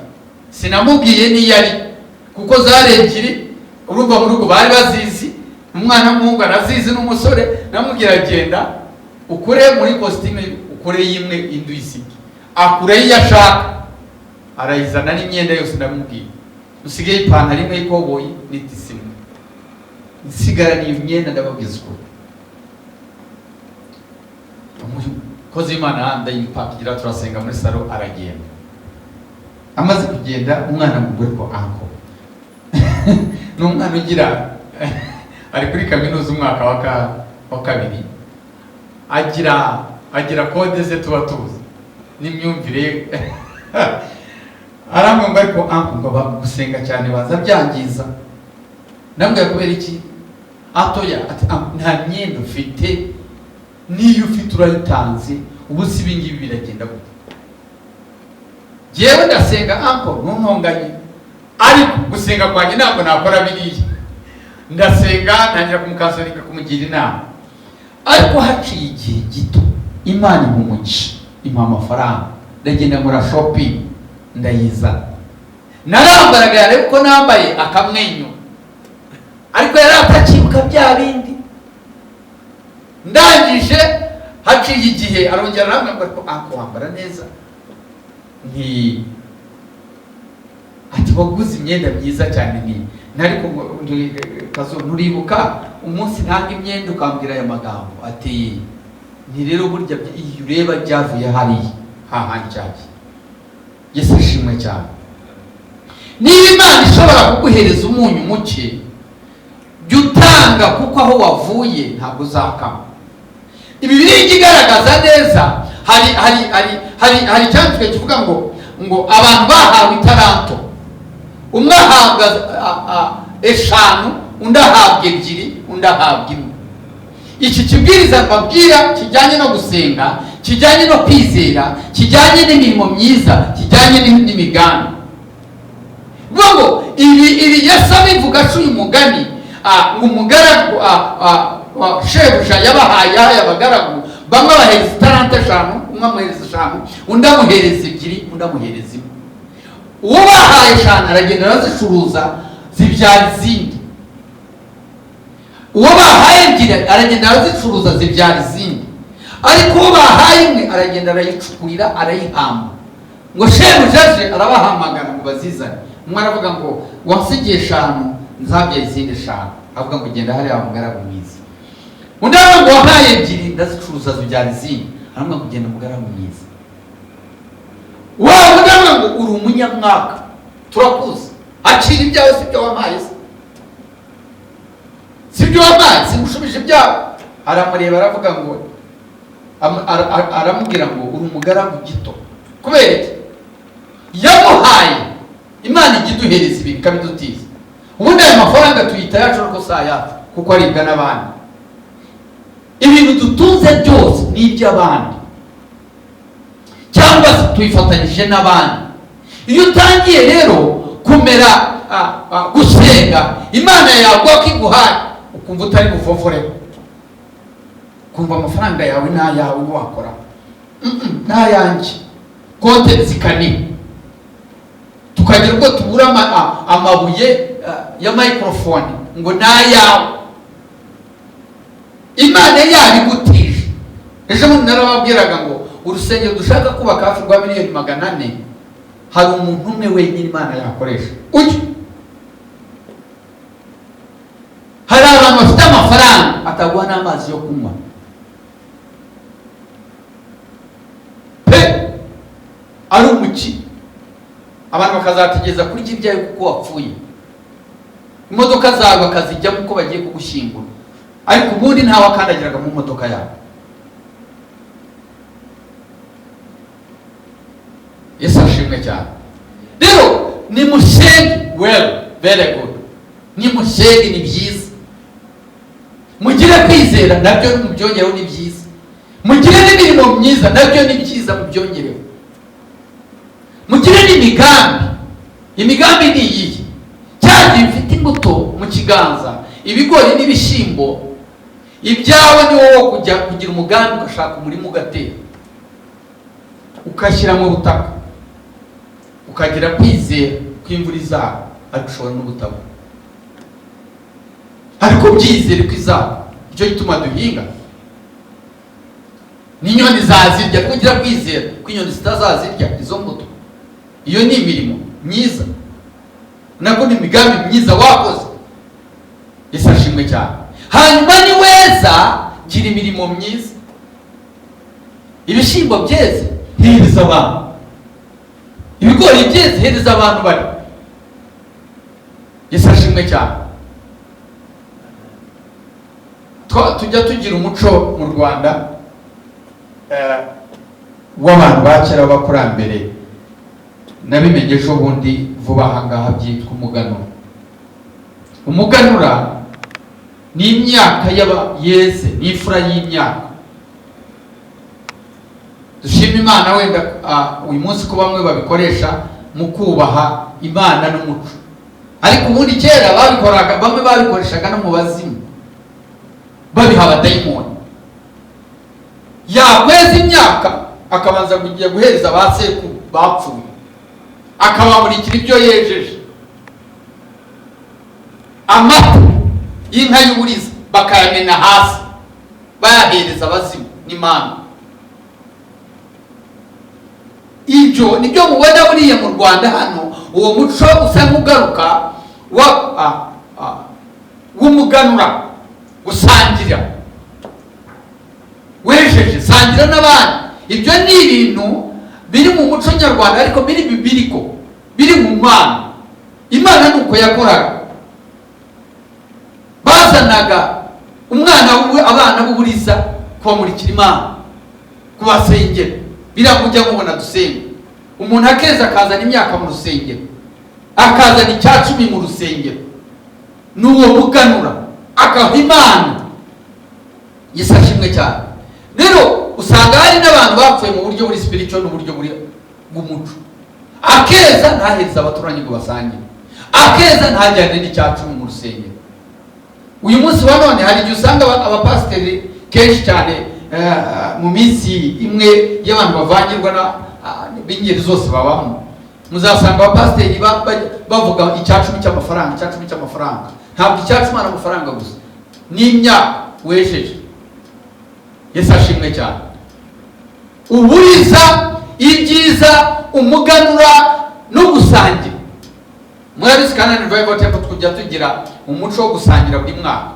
Sinamubwiye niyo ari, kuko zari 2, urumva mu rugo bari bazizi, umwana w'umuhungu arazizi n'umusore. Namubwira agenda ukure muri kositimu, ukure yimwe indi uyisige, akure iyo ashaka, arayizana n'imyenda yose. Ndamubwiye usigaye ipantaro imwe y'ikoboyi n'itisimu, nsigara ni imyenda. Ndababwiza uko umukozi w'Imana ndayipakira, turasenga muri salo, aragenda. Amaze kugenda, umwana mugore ko anko n'umwana ugira ari kuri kaminuza umwaka wa 2, agira kode ze tuba tuzi n'imyumvire. Arambwira ariko anko ngo bagusenga cyane baza byangiza. Ndambwira kubera iki? Atoya ati nta myenda ufite, niyo ufite urayitanze, ubu si ibingibi biragenda gute? Jewe ndasenga anko ntuntonganye, ariko gusenga kwanjye ntabwo nakora biriya. Ndasenga ntangira kumukansonika, kumugira inama. Ariko haciye igihe gito, Imana impumugisha, impa amafaranga, ndagenda muri shopping, ndayizana. Narambaraga yareba uko nambaye akamwenyu, ariko yari atakibuka bya bindi. Ndangije haciye igihe arongera arambwira ko anko wambara neza, ati waguze imyenda myiza cyane. Nariko Kazo nturibuka umunsi ntanga imyenda ukambwira aya magambo, ati ni rero burya iyo ureba byavuye hariya hahandi cyaki. Yesu ashimwe cyane. Niba Imana ishobora kuguhereza umunyu muke, jya utanga, kuko aho wavuye ntabwo uzakama. Ibi biri igaragaza neza. Hari cyanditswe kivuga ngo abantu bahawe itaranto, umwe ahabwa 5, undi ahabwa 2, undi ahabwa 1. Iki kibwiriza mbabwira kijyanye no gusenga, kijyanye no kwizera, kijyanye n'imirimo myiza, kijyanye n'imigambi. Ngo ibi Yesu abivuga uyu mugani, umugaragu shebuja yabahaye abagaragu, bamwe bahereza itaranta 5, umwe amuhereza 5, undi amuhereza 2, undi amuhereza 1. uwo bahaye 5 aragenda arazicuruza zibyara izindi, uwo bahaye 2 aragenda arazicuruza zibyara izindi, ariko uwo bahaye 1 aragenda arayicukurira arayihamba. ngo shebuja aje arabahamagara ngo bazizane, umwe aravuga ngo wansigiye 5 nzabyaye izindi 5, avuga ngo genda hariya mugaragu mwiza. undi aravuga ngo wahaye 2 ndazicuruza zibyara izindi, aravuga ngo genda mugaragu mwiza. Wa undi aravuga ngo uri umunyamwaka turakuzi, acira ibyawe sibyo wampaye se, sibyo wampaye singushubije ibyawe. aramureba aravuga ngo aramubwira ngo uri umugaragu gito. kubera iki? yamuhaye Imana igiduhereza ibintu ikabidutiza. ubundi ayo mafaranga tuyita yacu ariko si ayacu, kuko aribwa n'abandi. ibintu dutunze byose ni iby'abandi, cyangwa se tuyifatanyije n'abandi. iyo utangiye rero kumera gusenga, Imana yaguha ko iguhaye, ukumva utari buvovoreho, kumva amafaranga yawe n'ayawe wakora n'ayanjye, konte zikaniha, tukagira ubwo tubura amabuye ya microphone ngo n'ayawe. Imana yabigutije. ejo bundi narababwiraga ngo urusengero dushaka kubaka hafi rwa 400,000 hari umuntu umwe wenyine Imana yakoresha. hari abantu bafite amafaranga ataguha n'amazi yo kunywa pe, ari umuki, abantu bakazategeza kuri ibyawe kuko wapfuye, imodoka zawe bakazijyamo uko bagiye kugushyingura, ariko ubundi ntawe akandagiraga mu modoka yawe. Yesu ashimwe cyane. rero ni musenge, very good, ni musenge, ni byiza. mugire kwizera nabyo mubyongereho, ni byiza. mugire n'imirimo myiza nabyo ni byiza, mubyongereho. mugire n'imigambi. imigambi ni iyihe? cyagiye mfite imbuto mu kiganza, ibigori n'ibishyimbo, ibyawe ni wowe kujya kugira umugambi, ugashaka umurimo ugatera, ukashyira mu butaka, ukagira kwizera kw'imvura izaba, ariko ushobora no gutaba, ariko byizere ko izaba. icyo gituma duhinga. n'inyoni zazirya, kugira kwizera ko inyoni zitazazirya izo mbuto. iyo ni imirimo myiza, nabwo ni imigambi myiza wakoze. Yesu ashimwe cyane. hanyuma ni weza gira imirimo myiza. ibishyimbo byeze hereza abantu, ibigori byeze hereza abantu bari. Yesu ashimwe cyane. tujya tugira umuco mu Rwanda w'abantu ba kera b'abakurambere, nabimenye ejo bundi vuba aha ngaha, byitwa umuganura. umuganura ni imyaka yeze, ni imfura y'imyaka. dushima Imana wenda uyu munsi ko bamwe babikoresha mu kubaha Imana n'umuco, ariko ubundi kera babikoraga, bamwe babikoreshaga no mu bazimu, babiha abadayimoni. yakweza imyaka akabanza kujya guhereza abasekuru bapfuye, akabamurikira ibyo yejeje. amata y'inka y'uburiza bakayamena hasi, bayahereza abazimu n'Imana. ibyo nibyo mubona buriya mu Rwanda hano, uwo muco usa nk'ugaruka w'umuganura, gusangira, wejeje sangira n'abandi. ibyo ni ibintu biri mu muco nyarwanda, ariko biri bibiriko, biri mu Mana. Imana nuko yakoraga. bazanaga abana b'uburiza kubamurikira Imana, kubasengera. biramujya mubona dusenga, umuntu akeza akazana imyaka mu rusengero, akazana 10 mu rusengero, n'uwo muganura akaha Imana. Yesu ashimwe cyane. rero usanga hari n'abantu bapfuye mu buryo buri spiritual n'uburyo buri bw'umuco. akeza ntahereza abaturanyi ngo basangire, akeza ntajyane n'10 mu rusengero. uyu munsi wa none hari igihe usanga abapasiteri kenshi cyane mu minsi imwe y'abantu bavangirwa na b'ingeri zose babamo, muzasanga abapasiteri bavuga icyacumi cy'amafaranga. Ntabwo icyacumi ari amafaranga gusa, n'imyaka wejeje. Yesu ashimwe cyane. Uburiza, ibyiza, umuganura no gusangira. Murabizi kandi Revival Temple tujya tugira umuco wo gusangira buri mwaka.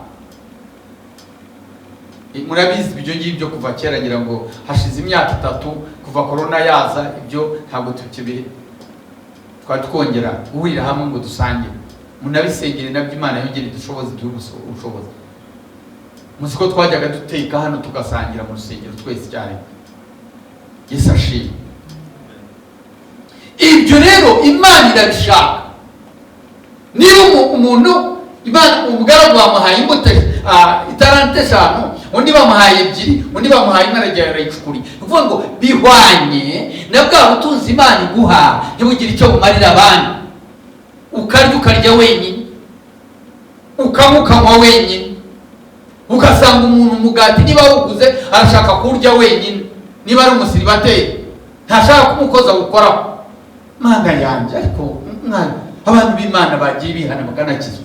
Murabizi ibyo ngibyo kuva kera, ngira ngo hashize imyaka 3 kuva corona yaza, ibyo ntabwo tukibihe twongera guhurira hamwe ngo dusangire. Munabisengere nabyo Imana yongere dushoboze ubushobozi. Musiko twajyaga duteka hano tugasangira mu rusengero twese cyane. Yesu ashimwe. Ibyo rero Imana irabishaka. Niba umuntu Imana umugaragu bamuhaye imbuto itarante 5, undi bamuhaye 2, undi bamuhaye imana yarayicukuri, uvuga ngo bihwanye na bwa butunzi Imana iguha, ntibugire icyo bumarira abandi. Ukarya wenyine, ukanywa wenyine, ugasanga umuntu umugati niba wuguze arashaka kurya wenyine, niba ari umusiribateri ntashaka kumukoza gukoraho. Mana yanjye, ariko mwana abantu b'Imana bagiye bihana bakanakizwa.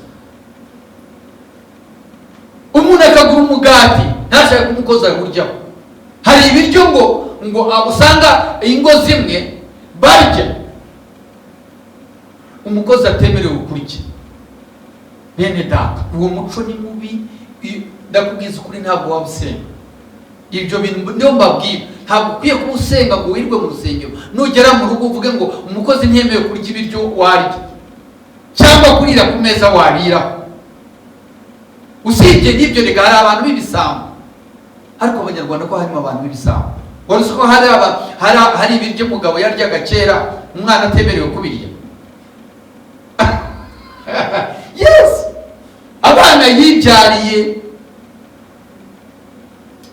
Umuntu akagura umugati ntashaka kumukoza kuryaho. Hari ibiryo ngo usanga ingo zimwe barya umukozi atemerewe kurya. Bene data, uwo muco ni mubi. Ndakubwiza ukuri, ntabwo wabusenga. Ibyo bintu niyo mbabwira, ntabwo ukwiye kubusenga ngo wirwe mu rusengero, nugera mu rugo uvuge ngo umukozi ntemerewe kurya ibiryo warya, cyangwa kurira ku meza warira. Usibye n'ibyo rega hari abantu b'ibisambo, ariko Abanyarwanda ko harimo abantu b'ibisambo. Wari uzi ko hari ibiryo umugabo yaryaga kera umwana atemerewe kubirya? Yes, abana yibyariye,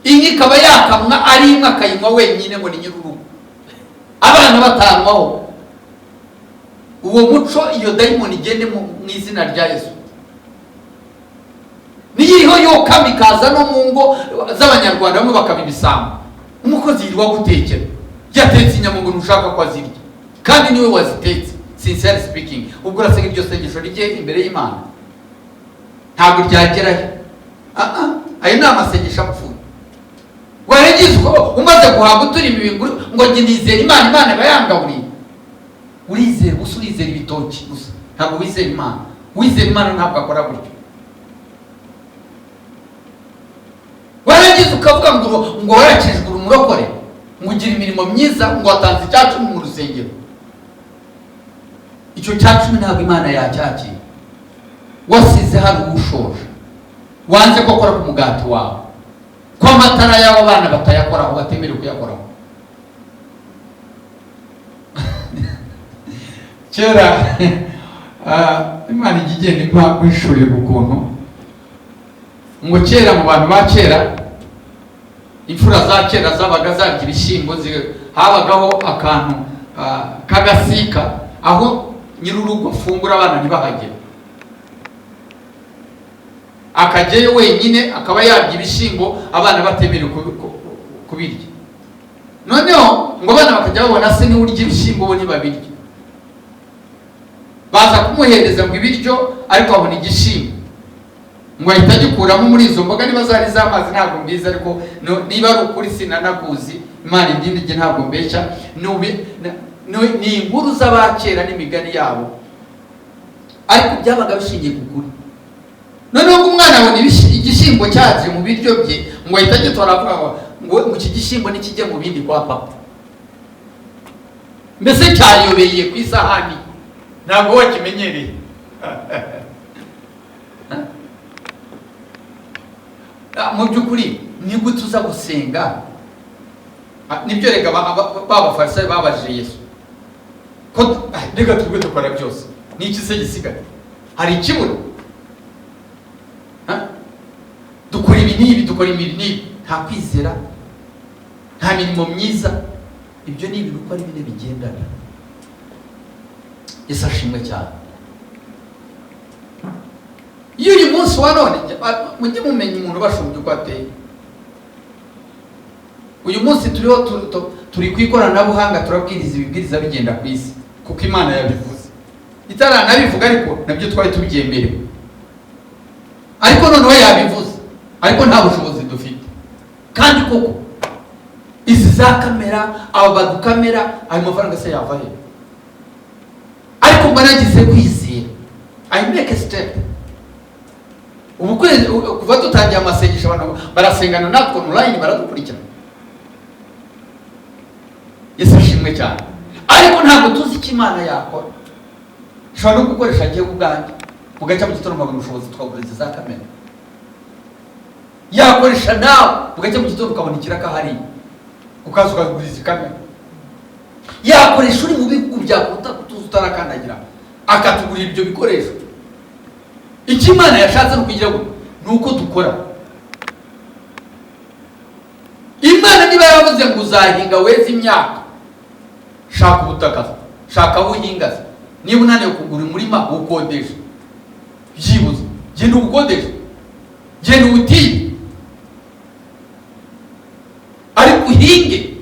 inka ikaba yakamwa ari imwe akayinywa wenyine ngo ni nyir'urugo, abana batanwaho. Uwo muco, iyo dayimoni igende mu izina rya Yesu. Niyiho yokama ikaza no mu ngo z'Abanyarwanda bamwe bakabibisambo. Umukozi yirwa gutekera, yatetse inyama ngo ntushaka ko azirya, kandi niwe wazitetse. Sincerely speaking, ubwo urasanga iryo sengesho rye imbere y'Imana ntabwo ryagerayo. Ayo ni amasengesho apfuye. Waragizwe umaze guhabwa turi ibintu ngo njye nizera Imana, Imana bayangaburiye. Urizera gusa, urizera ibitoki gusa, ntabwo wizera Imana. Wizera Imana ntabwo akora gutyo. Waragizwe ukavuga ngo warakijwe umurokore, ngo ugira imirimo myiza, ngo watanze icyacumi mu rusengero. Icyo cyacumi ntabwo Imana yacyakira. Wasize hari ubushoje, wanze ko akora ku mugati wawe, ko amatara y'abo bana batayakoraho, batemerewe kuyakoraho. Kera Imana igigenda impa kwishurira ukuntu ngo kera mu bantu ba kera, imfura za kera zabaga zarya ibishyimbo, habagaho akantu kagasika aho nyir'urugo afungura abana ntibahagere. Akajyayo wenyine akaba yarya ibishyimbo, abana batemerewe kubirya. Noneho ngo abana bakajya babona se niwe urya ibishyimbo bo ntibabirya. Baza kumuhereza ngo ibiryo, ariko abona igishyimbo, ngo ahita agikuramo muri izo mboga. Niba zari z'amazi ntabwo mbizi, ariko niba ari ukuri sinanakuzi, Imana indinde ntabwo mbeshya. Ni inkuru z'abakera n'imigani yabo, ariko byabaga bishingiye ku kuri. Noneho umwana abona igishyimbo cyaje mu biryo bye, ngo ahita agitora avuga ngo iki gishyimbo nikijye mu bindi kwa papa. Mbese cyayobeye ku isahani, ntabwo wakimenyereye. Mu by'ukuri ni gute uza gusenga? Nibyo rega b'abafarisayo babajije Yesu ko rega twebwe dukora byose, ni iki se gisigaye? Hari ikibura? Dukora ibi n'ibi, dukora ibi n'ibi, nta kwizera, nta mirimo myiza. Ibyo ni ibintu uko ari bine bigendana. Yesu ashimwe cyane. Iyo uyu munsi wa none mujye mumenya umuntu bashumbye uko ateye. Uyu munsi turi ku ikoranabuhanga turabwiriza ibibwiriza bigenda ku isi kuko Imana yabivuze. Itaranabivuga ariko nabyo twari tubyemerewe. Ariko noneho yabivuze, ariko nta bushobozi dufite. Kandi koko izi za kamera, aba badukamera, ayo mafaranga se yava he? Ariko mba nagize kwizera, I make a step. Ubu kuva tutangiye amasengesho abantu barasengana natwe online baradukurikira. Yesu ashimwe cyane. Ariko ntabwo tuzi icyo Imana yakora. Shobora no gukoresha agiye ubwanjye mugacya mu gitondo mabona ubushobozi twaguriza za kamera. Yakoresha nawe mugacya mu gitondo ukabona ikiraka hari ukaza ukaguriza kamera. Yakoresha uri mu bihugu bya kutuza utarakandagira akatugurira ibyo bikoresho. Icyo Imana yashatse no kugira ngo nuko dukora. Imana niba yavuze ngo uzahinga weze imyaka, shaka ubutaka, shaka aho uhingaza. Niba unaniwe kugura umurima ukodesha, byibuze genda ukodesha, genda ubutiye, ariko uhinge.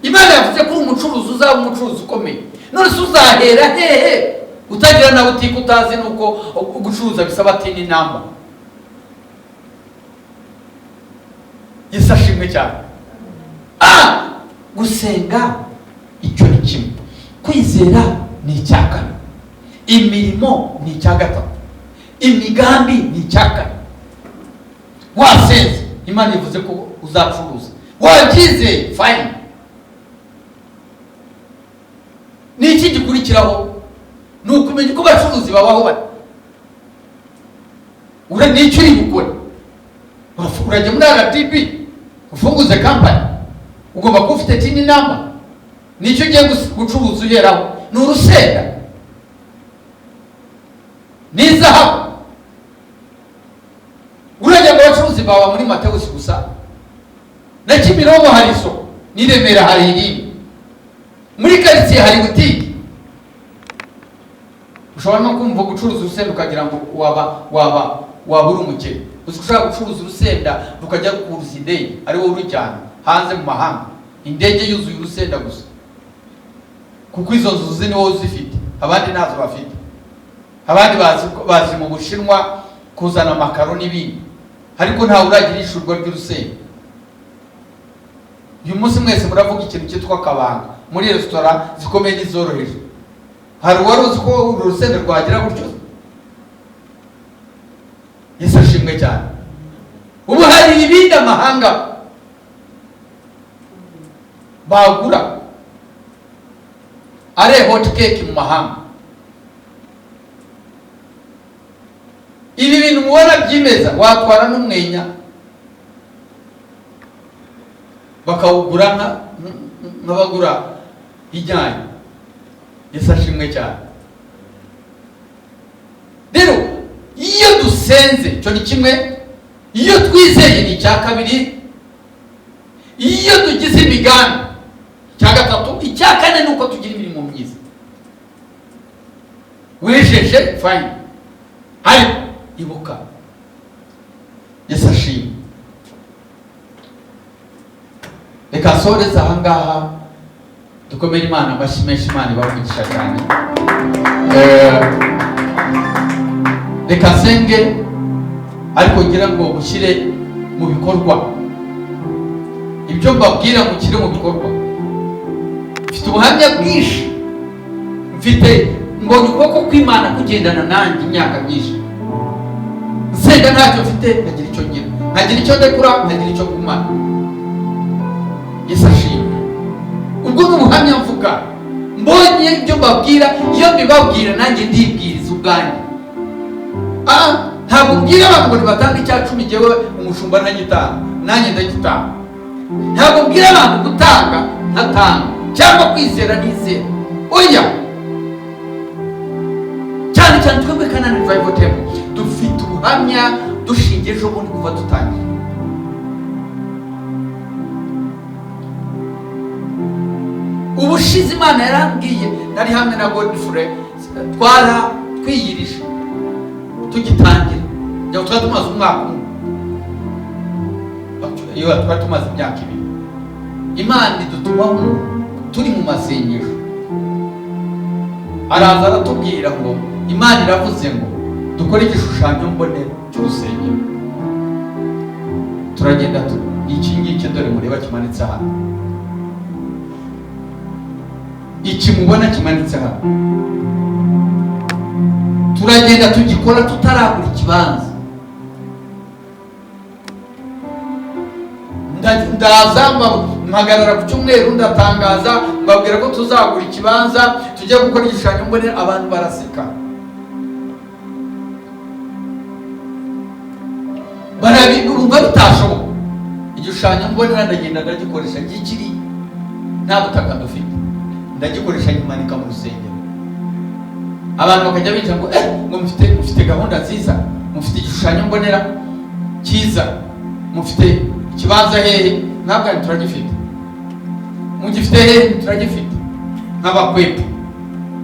Imana yavuze ko umucuruzi uzaba umucuruzi ukomeye. None se uzahera hehe utagira na butike utazi nuko gucuruza bisaba tini namba? Yesu ashimwe cyane. Gusenga icyo ni kimwe, kwizera ni icya kane, imirimo ni icya gatatu, imigambi ni icya kane. Wasenze Imana ivuze ko uzacuruza, wagize fine. Ni iki gikurikiraho? Ni ukumenya uko abacuruzi babaho bati. N'icyo uri gukora, urajya muri RDB ufunguze company, ugomba kuba ufite tini namba. Nicyo ugiye gucuruza uheraho. Ni urusenda, ni zahabu. Urajya mu bacuruzi bawe muri Matewusi gusa, na Kimironko hari isoko, ni Remera hari irindi, muri karitsiye hari butike. Ushobora no kumva gucuruza urusenda ukagira ngo waba uri umukene. Ushobora gucuruza urusenda rukajya kuruza indege, ari wowe urujyana hanze mu mahanga, indege yuzuye urusenda gusa, kuko izo nzu ni wowe uzifite, abandi ntazo bafite. Abandi bazi mu Bushinwa kuzana amakaro n'ibindi, ariko ntawe uragira ishurwa ry'urusenda. Uyu munsi mwese muravuga ikintu cyitwa kabanga muri restaurant zikomeye n'izoroheje. Hari uwari uzi ko urusenda rwagira gutyo? Yesu ashimwe cyane. Ubu hari ibindi amahanga bagura, are hot cake mu mahanga. Ibi bintu mubona byimeza watwara n'umwenya bakawugura nk'abagura ijyanye. Yesu ashimwe cyane. Rero iyo dusenze cyo ni kimwe, iyo twizeye ni icya kabiri, iyo tugize imigambi cya gatatu, icya kane nuko tugira imirimo myiza. Wejeje fine, ariko ibuka. Yesu ashimwe. Reka soreza ahangaha dukomere Imana amashyi menshi, Imana ibavugisha cyane. Reka nsenge ariko ngira ngo mushyire mu bikorwa ibyo mbabwira, mushyire mu bikorwa. Mfite ubuhamya bwinshi, mfite mbonye ukuboko kw'Imana kugendana nanjye imyaka myinshi. Nsenga ntacyo mfite, nkagira icyo ngira, nkagira icyo ndekura, nkagira icyo gumana. Yesu ashimwe. Ubwo ni ubuhamya mvuga, mbonye ibyo mbabwira, iyo mbibabwira nanjye ndibwiriza ubwanjye. Ntabwo mbwira abantu ngo batanga icya 10 jyewe umushumba ntagitanga, nanjye ndagitanga. Ntabwo mbwira abantu gutanga ntatanga, cyangwa kwizera nizera. Oya, cyane cyane twebwe Kanani Revival Temple dufite ubuhamya dushingiye ejo bundi kuva dutangira. Ubushize Imana yarambwiye, nari hamwe na Godfrey twara twiyirije tugitangira, njya twari tumaze umwaka umwe, iyo twari tumaze imyaka ibiri. Imana idutuma turi mu masengesho, araza aratubwira ngo Imana iravuze ngo dukore igishushanyo mbonera cy'urusengero. Turagenda iki ngiki dore mureba kimanitse hano, iki mubona kimanitse hano, turagenda tugikora tutaragura ikibanza. Ndaza mpagarara ku cyumweru ndatangaza mbabwira ko tuzagura ikibanza tujya gukora igishushanyo mbonera. Abantu baraseka, barabirumva bitashoboka. Igishushanyo mbonera ndagenda ndagikoresha gikiri nta butaka dufite, ndagikoresha nyimanika mu rusengero. Abantu bakajya bica ngo ngo mufite gahunda nziza, mufite igishushanyo mbonera cyiza, mufite ikibanza hehe? Ntabwo turagifite. Mugifite hehe? Turagifite nk'abakwepa,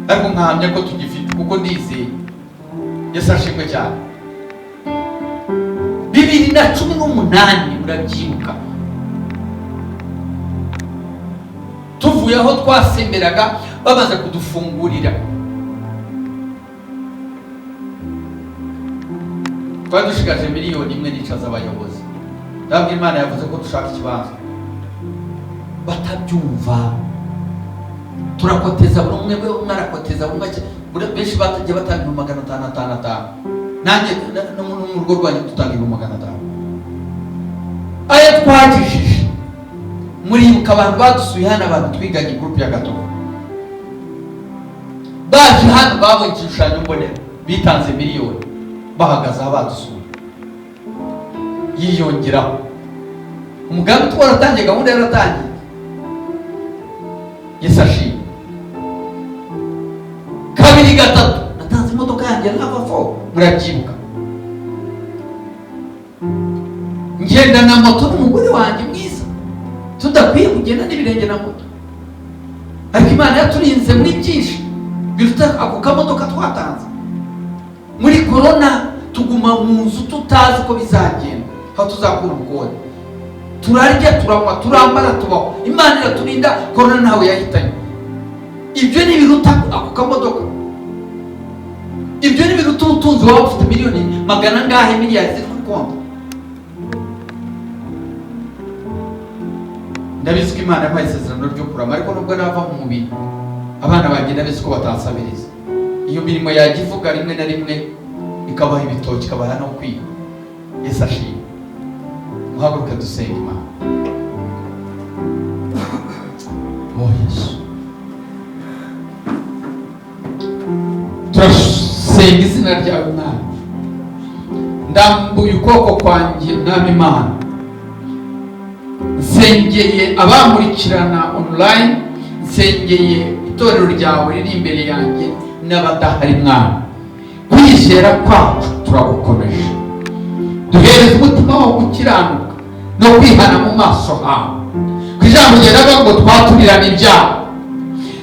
ariko nkahamya ko tugifite kuko ndizeye. Yesu ashimwe cyane. 2018 murabyibuka, tuvuye aho twasemberaga bamaze kudufungurira, twari dushigaje miliyoni 1 nicaza abayobozi. Ndabwira Imana yavuze ko dushaka ikibanza, batabyumva. Turakoteza buri umwe arakoteza buri benshi batajya batanga 500 nanjye no mu rugo rwanjye dutanga 500. Aya twagishije muribuka abantu badusuye hano, abantu twiganye groupe ya Gatovu baje hano babonye igishushanyo mbonera, bitanze miliyoni, bahagaze aho badusuye. Yiyongeraho umugambi twaratangiye, gahunda yaratangiye. Yesu ashimwe. 2 gatatu natanze imodoka yanjye n'abafo, murabyibuka. Ngenda na moto n'umugore wanjye mwiza, tudakwiye kugenda n'ibirenge na moto, ariko Imana yaturinze muri byinshi biruta ako kamodoka twatanze. Muri corona tuguma mu nzu tutazi ko bizagenda, aho tuzakura ubukode, turarya turanywa turambara tubaho. Imana iraturinda, corona ntawe yahitanye. Ibyo ni biruta ako kamodoka, ibyo ni biruta ubutunzi waba ufite miliyoni magana ngahe miliyari ziri ku konti. Ndabizi ko Imana yampaye isezerano ryo kurama, ariko nubwo nava mu mubiri abana bagenda bizi ko batansabiriza. Iyo mirimo yajya ivuga rimwe na rimwe ikabaha ibitoki, ikabaha no kwiga. Yesu ashimwe. Muhaguruke dusenga Imana. Oh Yesu, turasenga izina ryawe Mwami. Ndambuye ukuboko kwanjye Mwami Imana, nsengeye abamurikirana online, nsengeye itorero ryawe riri imbere yanjye n'abadahari Mwami. Kwizera kwacu turagukomeje, duhereze umutima wo gukiranuka no kwihana mu maso hawe. Ku ijambo ryawe ngo twaturirane ibyaha,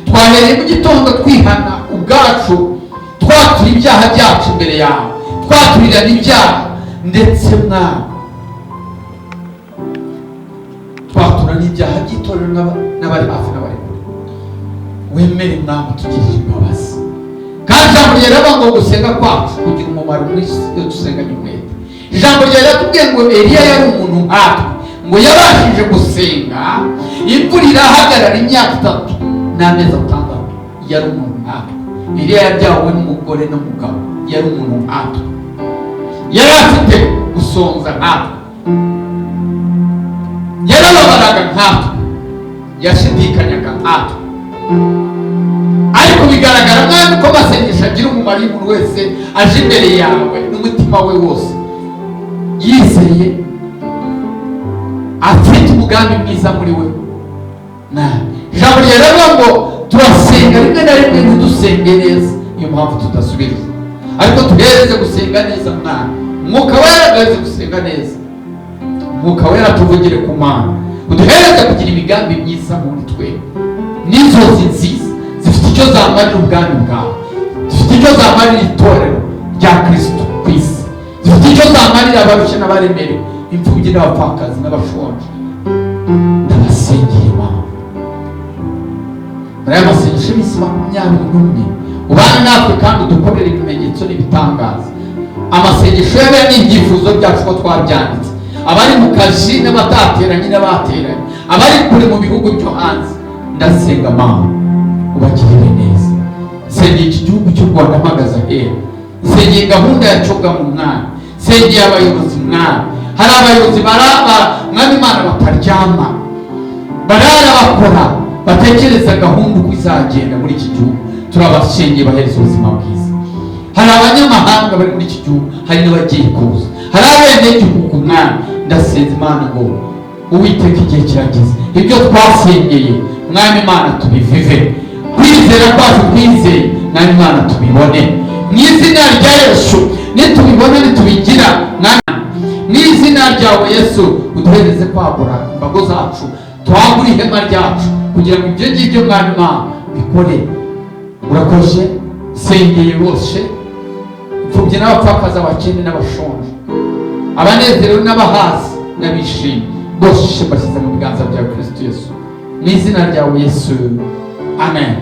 twahereye mu gitondo twihana ubwacu, twatura ibyaha byacu imbere yawe, twaturirane ibyaha. Ndetse Mwami twatura n'ibyaha by'itorero n'abari hafi n'abari kure. Wemere Mwami tugirire imbabazi, kandi ijambo ryawe ngo gusenga kwacu kugira umumaro mwinshi iyo dusenganye umwete. Ijambo ryawe riratubwiye ngo Eliya yari umuntu nkatwe, ngo yabashije gusenga imvura irahagarara imyaka 3 n'amezi 6. Yari umuntu nkatwe. Eliya yabyawe n'umugore n'umugabo, yari umuntu nkatwe. Yari afite gusonza nkatwe, yarababaraga nkatwe, yashidikanyaga nkatwe. Ariko bigaragara Mwami ko amasengesho agira umumaro iyo umuntu wese aje imbere yawe n'umutima we wose yizeye, afite umugambi mwiza muri we. Ijambo ryawe ngo turasenga rimwe na rimwe ntidusenge neza, iyo mpamvu tudasubiriza, ariko tugereze gusenga neza. Mwami Umwuka wera agaze gusenga neza, Umwuka wera tuvugire ku Mana, uduhereze kugira imigambi myiza muri twe, n'inzozi nziza zifite icyo zamarira ubwami bwawe, zifite icyo zamarira itorero rya Kristo ku isi, zifite icyo zamarira abarushye n'abaremerewe, imfubyi n'abapfakazi n'abashonje. Ndabasengeye Mana muri aya masengesho y'iminsi 21, ubana natwe kandi udukorere ibimenyetso n'ibitangaza. Amasengesho yawe n'ibyifuzo byacu ko twabyanditse, abari mu kazi n'abatateranye n'abateranye, abari kure mu bihugu byo hanze, ndasenga Mana ubagirire neza. Sengeye iki gihugu cy'u Rwanda mpagaze ahera, sengeye gahunda ya coga mu mwanya, sengeye abayobozi mwanya. Hari abayobozi baraba mwami Imana bataryama, barara bakora, batekereza gahunda uko izagenda muri iki gihugu. Turabasengeye bahereza ubuzima bwiza. Hari abanyamahanga bari muri iki gihugu, hari n'abagiye kuza, hari abenegihugu mwami. Ndasenze Imana ngo Uwiteka igihe kirageze, ibyo twasengeye mwami Imana tubivive, kwizera kwacu twizeye mwami Imana tubibone mu izina rya Yesu. Nitubibona nitubigira mwami, mu izina ryawe Yesu uduhereze kwagura imbago zacu, twagura ihema ryacu kugira ngo ibyo ngibyo mwami Imana bikore. Urakoze, sengeye bose, imfubyi n'abapfakazi, abakene n'abashonje, abanezerewe n'abahazi n'abishimye, bose mbashyize mu biganza byawe Kristo Yesu, mu izina ryawe Yesu, amen.